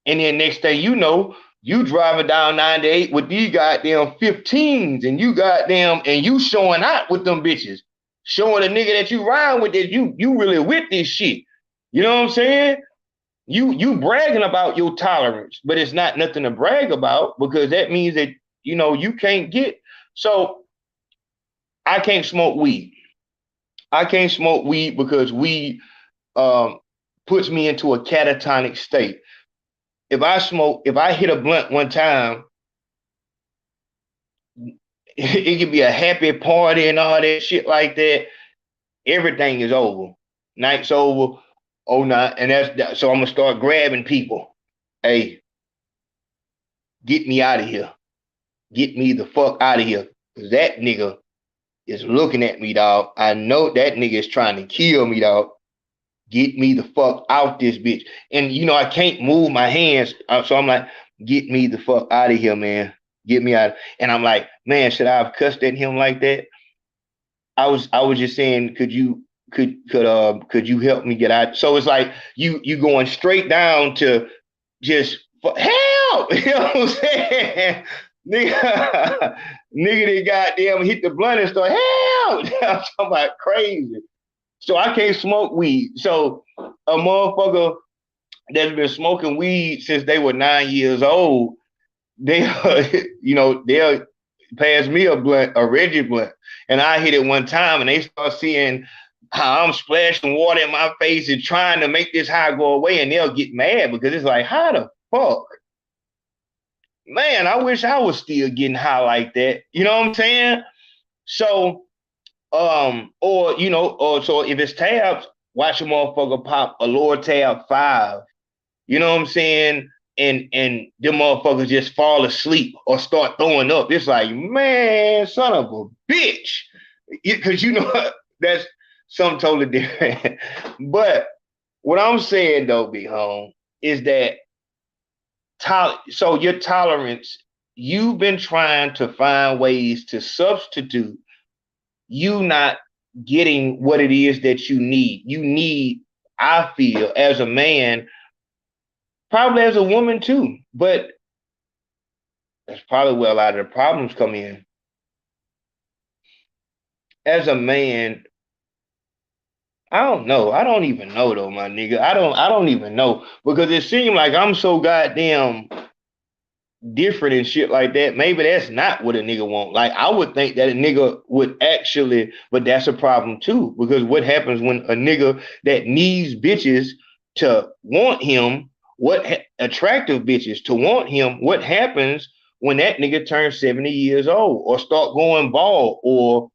and then next thing you know, you driving down 98 with these goddamn 15s, and you showing out with them bitches, showing a nigga that you ride with, that you really with this shit. You know what I'm saying? You bragging about your tolerance, but it's not nothing to brag about, because that means that, you know, you can't get. So I can't smoke weed. I can't smoke weed because weed puts me into a catatonic state. If I hit a blunt one time, it could be a happy party and all that shit like that. Everything is over. Night's over. Oh, not, and so I'm gonna start grabbing people. Hey, get me out of here. Get me the fuck out of here. Cause that nigga is looking at me, dog. I know that nigga is trying to kill me, dog. Get me the fuck out this bitch. And you know, I can't move my hands. So I'm like, get me the fuck out of here, man. Get me out. And I'm like, man, should I have cussed at him like that? I was just saying, could you help me get out? So it's like you going straight down to just help. You know what I'm saying? Nigga they goddamn hit the blunt and start help. I'm talking about crazy. So I can't smoke weed. So a motherfucker that's been smoking weed since they were 9 years old, they'll pass me a blunt, a Reggie blunt, and I hit it one time, and they start seeing how I'm splashing water in my face and trying to make this high go away, and they'll get mad because it's like, how the fuck? Man, I wish I was still getting high like that. You know what I'm saying? So, so if it's tabs, watch a motherfucker pop a lower tab 5. You know what I'm saying? And them motherfuckers just fall asleep or start throwing up. It's like, man, son of a bitch. Because you know that's something totally different. But what I'm saying though, Big Home, is that so your tolerance, you've been trying to find ways to substitute you not getting what it is that you need. You need, I feel, as a man, probably as a woman too, but that's probably where a lot of the problems come in. As a man, I don't know. I don't even know though, my nigga. I don't even know, because it seems like I'm so goddamn different and shit like that. Maybe that's not what a nigga want. Like, I would think that a nigga would actually, but that's a problem too, because what happens when a nigga that needs bitches to want him, attractive bitches to want him, what happens when that nigga turns 70 years old or start going bald? Or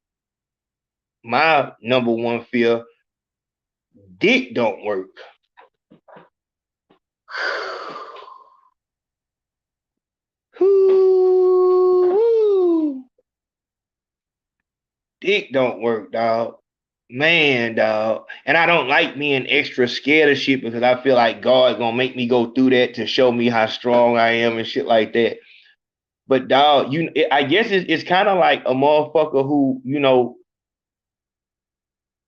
my number one fear, dick don't work. Dick don't work, dog. Man, dog. And I don't like being extra scared of shit, because I feel like God gonna make me go through that to show me how strong I am and shit like that. But dog, I guess it's kind of like a motherfucker who, you know,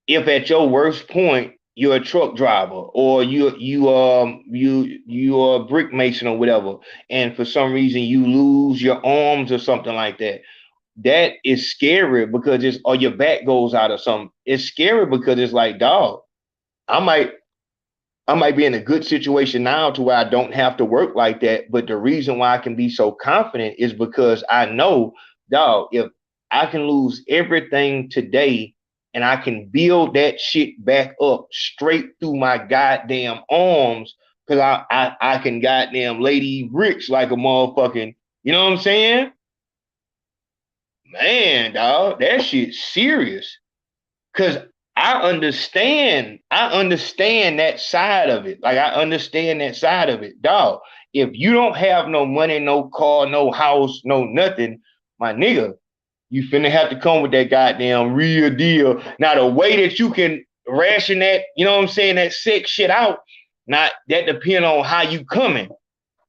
if at your worst point you're a truck driver, or you are a brick mason or whatever, and for some reason you lose your arms or something like that. That is scary, because or your back goes out or something. It's scary because it's like, dog, I might be in a good situation now to where I don't have to work like that. But the reason why I can be so confident is because I know, dog, if I can lose everything today and I can build that shit back up straight through my goddamn arms, Cause I can goddamn lady bricks like a motherfucking, you know what I'm saying? Man, dog, that shit's serious. Cause I understand that side of it. Like I understand that side of it, dog. If you don't have no money, no car, no house, no nothing, my nigga, you finna have to come with that goddamn real deal. Now the way that you can ration that, you know what I'm saying, that sex shit out, not that depend on how you coming.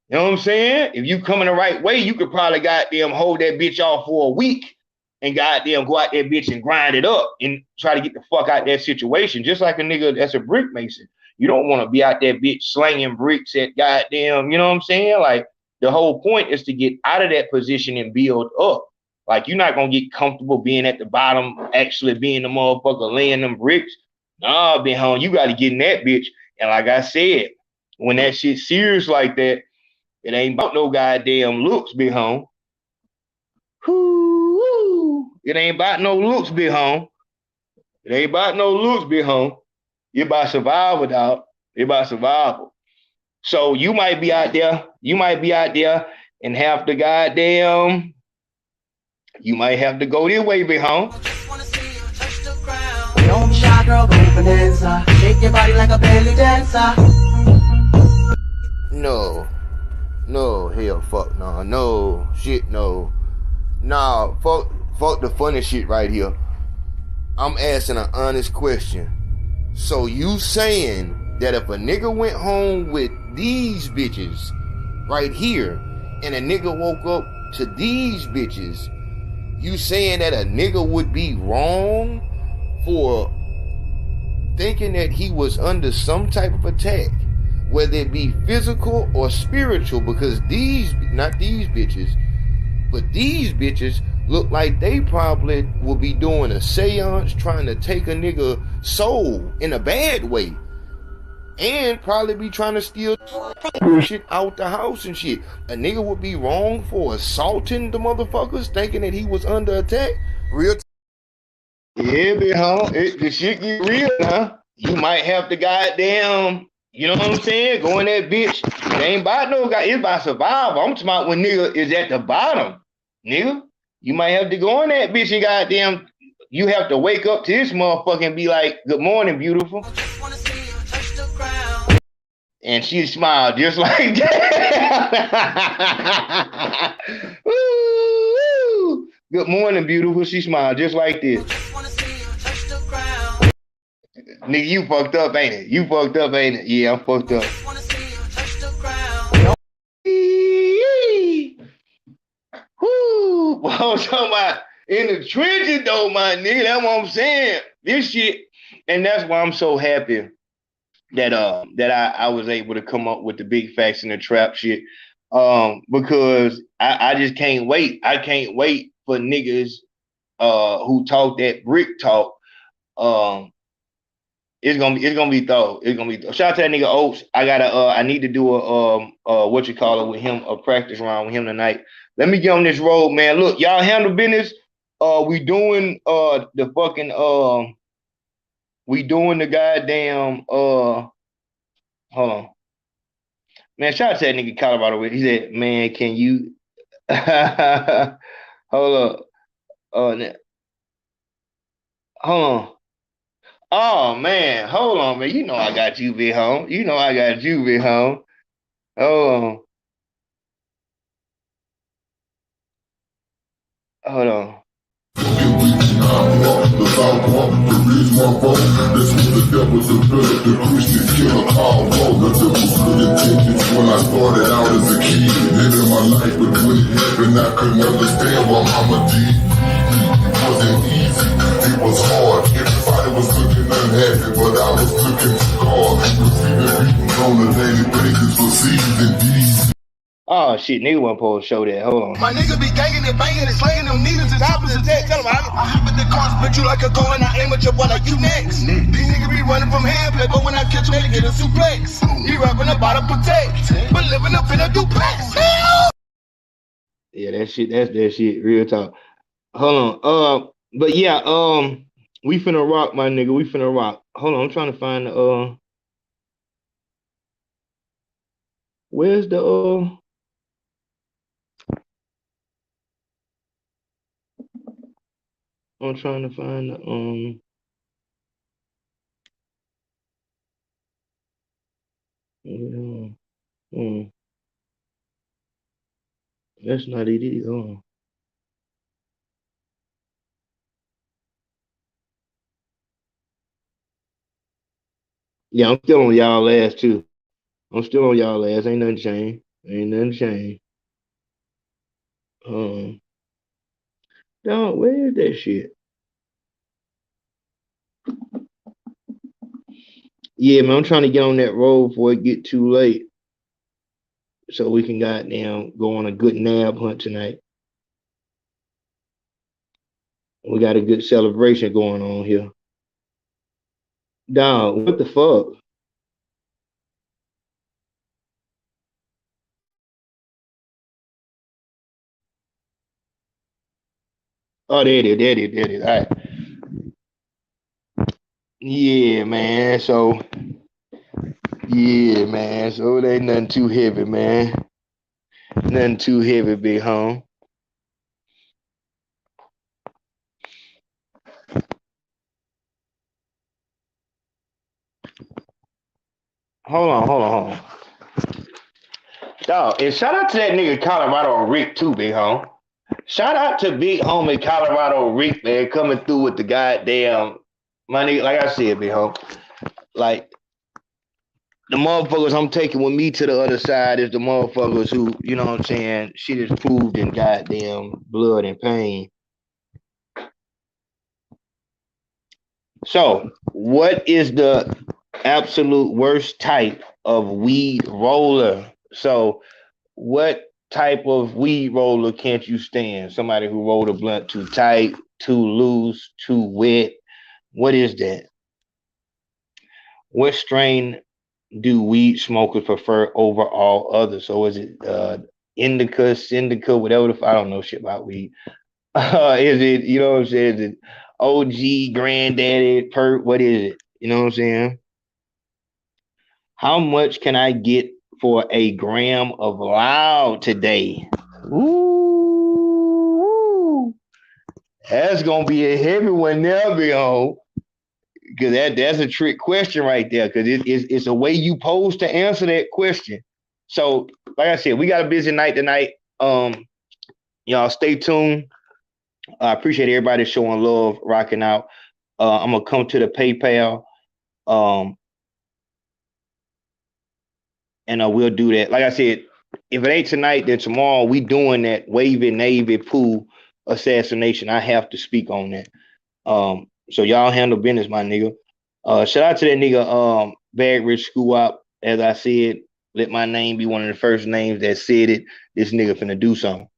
You know what I'm saying? If you coming the right way, you could probably goddamn hold that bitch off for a week and goddamn go out that bitch and grind it up and try to get the fuck out that situation. Just like a nigga that's a brick mason. You don't want to be out that bitch slanging bricks at goddamn, you know what I'm saying? Like the whole point is to get out of that position and build up. Like you're not gonna get comfortable being at the bottom, actually being the motherfucker laying them bricks. Nah, been home. You gotta get in that bitch. And like I said, when that shit serious like that, it ain't about no goddamn looks, big home. It ain't about no looks, big home. It ain't about no looks, big home. It's about survival, dog. It's about survival. So you might be out there and have to goddamn, you might have to go this way, big home. Don't be shy, girl, go bonanza. Shake your body like a belly dancer. No, hell, fuck, no, shit, no. Nah, fuck the funny shit right here. I'm asking an honest question. So you saying that if a nigga went home with these bitches right here and a nigga woke up to these bitches, you saying that a nigga would be wrong for thinking that he was under some type of attack, whether it be physical or spiritual? Because not these bitches, but these bitches look like they probably will be doing a seance trying to take a nigga soul in a bad way. And probably be trying to steal shit out the house and shit. A nigga would be wrong for assaulting the motherfuckers thinking that he was under attack. Real yeah, big home. The shit get real, huh? You might have to goddamn, you know what I'm saying? Go in that bitch. It ain't about no guy. It's about survival. I'm talking about when nigga is at the bottom. Nigga, you might have to go in that bitch and goddamn, you have to wake up to this motherfucker and be like, good morning, beautiful. And she smiled just like that. Woo! Good morning, beautiful. She smiled just like this. Nigga, you fucked up, ain't it? You fucked up, ain't it? Yeah, I'm fucked up. Woo! Well, I'm talking about in the trenches, though, my nigga. That's what I'm saying. This shit, and that's why I'm so happy that I was able to come up with the big facts in the trap shit. Because I just can't wait. I can't wait for niggas who talk that brick talk. It's gonna be thorough. It's gonna be thorough. Shout out to that nigga Oaks. I need to do a what you call it with him, a practice round with him tonight. Let me get on this road, man. Look, y'all handle business. We doing the fucking we doing the goddamn hold on. Man, shout out to that nigga Colorado. He said, man, can you hold up. Hold on. Oh man, hold on, man. You know I got you, big home. You know I got you, big home. Hold on. Hold on. When I started out as a kid, living my life with good and I couldn't understand why Mama D. It wasn't easy, it was hard. Everybody was looking unhappy, but I was looking scarred. Receiving beatings on a daily basis for C's and D's. Oh shit, nigga wasn't supposed to show that. Hold on. My nigga be ganging and banging and slanging them needles as opposite sex. Tell him I hop at the car, split you like a gun, and I aim at your boy like you next. These niggas be running from handplay, but when I catch them, they get a suplex. He rapping about a protect, but living up in a duplex. Yeah, that's that shit. Real talk. Hold on. But yeah, we finna rock, my nigga. We finna rock. Hold on, I'm trying to find the Where's the I'm trying to find the that's not it either. Yeah, I'm still on y'all ass too. I'm still on y'all ass. Ain't nothing changed. Ain't nothing changed. Dog, where is that shit? Yeah, man, I'm trying to get on that road before it get too late, so we can goddamn go on a good nab hunt tonight. We got a good celebration going on here. Dog, what the fuck? Oh, there it is. All right. Yeah, man. So it ain't nothing too heavy, man. Nothing too heavy, big home. Hold on. Dog, and shout out to that nigga Colorado Rick too, big home. Shout out to big homie Colorado Rick, man, coming through with the goddamn, my nigga, like I said, big home. Like, the motherfuckers I'm taking with me to the other side is the motherfuckers who, you know what I'm saying, shit is proved in goddamn blood and pain. So, what is the absolute worst type of weed roller? So, what type of weed roller can't you stand? Somebody who rolled a blunt too tight, too loose, too wet. What is that? What strain do weed smokers prefer over all others? So is it indica, syndica, whatever I don't know shit about weed. Is it, you know what I'm saying? Is it OG, granddaddy, perp? What is it? You know what I'm saying? How much can I get for a gram of loud today? Ooh, that's gonna be a heavy one there, big home. Because that's a trick question right there. Because it's a way you pose to answer that question. So, like I said, we got a busy night tonight. Y'all stay tuned. I appreciate everybody showing love, rocking out. I'm gonna come to the PayPal. And we'll do that. Like I said, if it ain't tonight, then tomorrow we doing that Wavy Navy Pool assassination. I have to speak on that. So y'all handle business, my nigga. Shout out to that nigga Bag Rich School Up. As I said, let my name be one of the first names that said it. This nigga finna do something.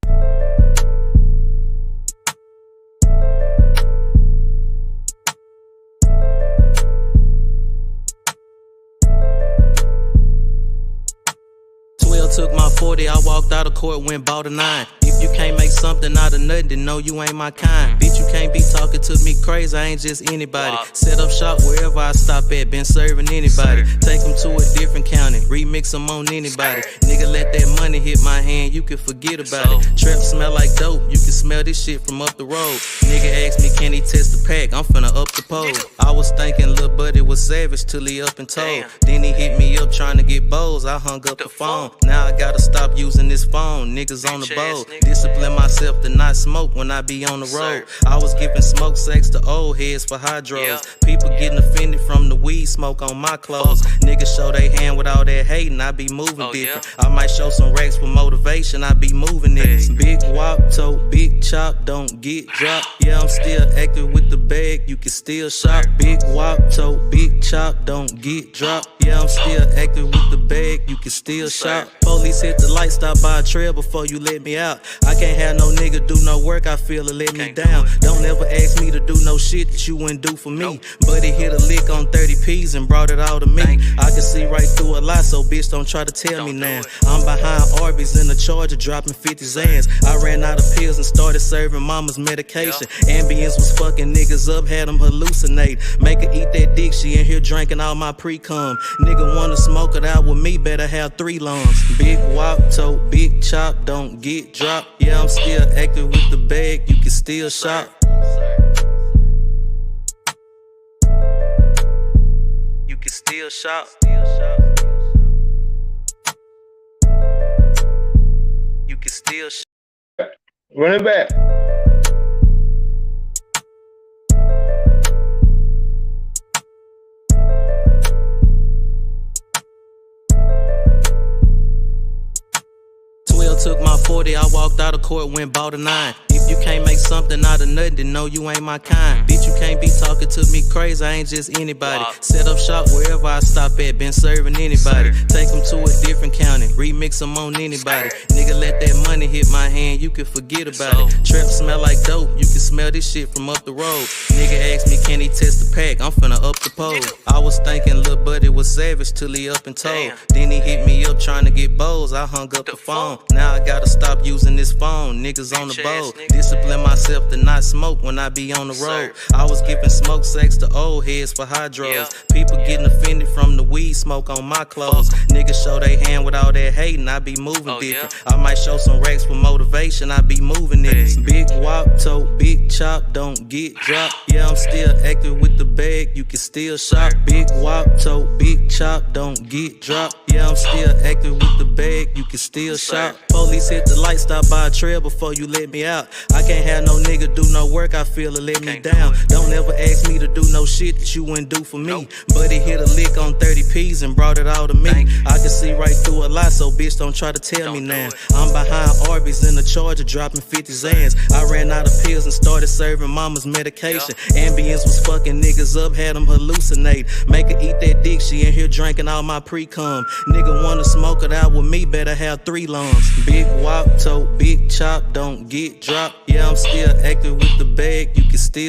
Took my 40, I walked out of court, went bought a 9. If you can't make something out of nothing, then no, you ain't my kind. Bitch, you can't be talking to me crazy, I ain't just anybody. Set up shop wherever I stop at, been serving anybody. Take them to a different county, remix them on anybody. Nigga, let that money hit my hand, you can forget about it. Trap smell like dope, you can smell this shit from up the road. Nigga asked me, can he test the pack? I'm finna up the pole. I was thinking Lil Buddy was savage till he up and told. Then he hit me up trying to get bows, I hung up the phone. Now I gotta stop using this phone, niggas on the boat. Discipline myself to not smoke when I be on the road. I was giving smoke sex to old heads for hydros. People getting offended from the weed smoke on my clothes. Niggas show they hand with all that hating, I be moving different. I might show some racks for motivation, I be moving niggas. Big wop tote, big chop, don't get dropped. Yeah, I'm still active with the bag, you can still shop. Big wop tote, big chop, don't get dropped. Yeah, I'm still active with the bag, you can still shop. Police hit the light, stop by a trail before you let me out. I can't have no nigga do no work, I feel it let me down. Don't ever ask me to do no shit that you wouldn't do for me. But he hit a lick on 30 P's and brought it all to me. I can see right through a lie, so bitch don't try to tell me now. I'm behind Arby's in the Charger dropping 50 Zans. I ran out of pills and started serving mama's medication. Ambience was fucking niggas up, had them hallucinate. Make her eat that dick, she in here drinking all my pre-cum. Nigga wanna smoke it out with me, better have 3 lungs. Big wop, tote, big chop, don't get dropped. Yeah, I'm still active with the bag, you can still shop. You can still shop. You can still shop. Run it back. Took my 40, I walked out of court, went bought a 9. If you can't make something out of nothing, then no, you ain't my kind. Bitch, you can't be talking to me crazy, I ain't just anybody. Set up shop wherever I stop at, been serving anybody. Take them to a different county, remix them on anybody. Nigga, let that money hit my hand, you can forget about it. Trap smell like dope, you can smell this shit from up the road. Nigga asked me, can he test the pack? I'm finna up the pole. I was thinking Lil' Buddy was savage till he up and told. Then he hit me up trying to get bows, I hung up the phone. Now I gotta stop using this phone, niggas on the boat. Discipline myself to not smoke when I be on the road. I was giving smoke sex to old heads for hydros. People getting offended from the weed smoke on my clothes. Niggas show they hand with all that hating, I be moving different. I might show some racks for motivation, I be moving niggas. Big wop, tote, big chop, don't get dropped. Yeah, I'm still active with the bag, you can still shop. Big wop, tote, big chop, don't get dropped. Yeah, I'm still active with the bag, you can still shop. Police hit the light, stop by a trail before you let me out. I can't have no nigga do no work, I feel it let me down. Don't ever ask me to do no shit that you wouldn't do for me. But he hit a lick on 30 P's and brought it all to me. I can see right through a lot, so bitch don't try to tell me now. I'm behind Arby's in the Charger dropping 50 Zans. I ran out of pills and started serving mama's medication. Ambience was fucking niggas up, had them hallucinate. Make her eat that dick, she in here drinking all my pre-cum. Nigga wanna smoke it out with me, better have 3 lungs. Big wop, tote, big chop, don't get dropped. Yeah, I'm still active with the bag, you can still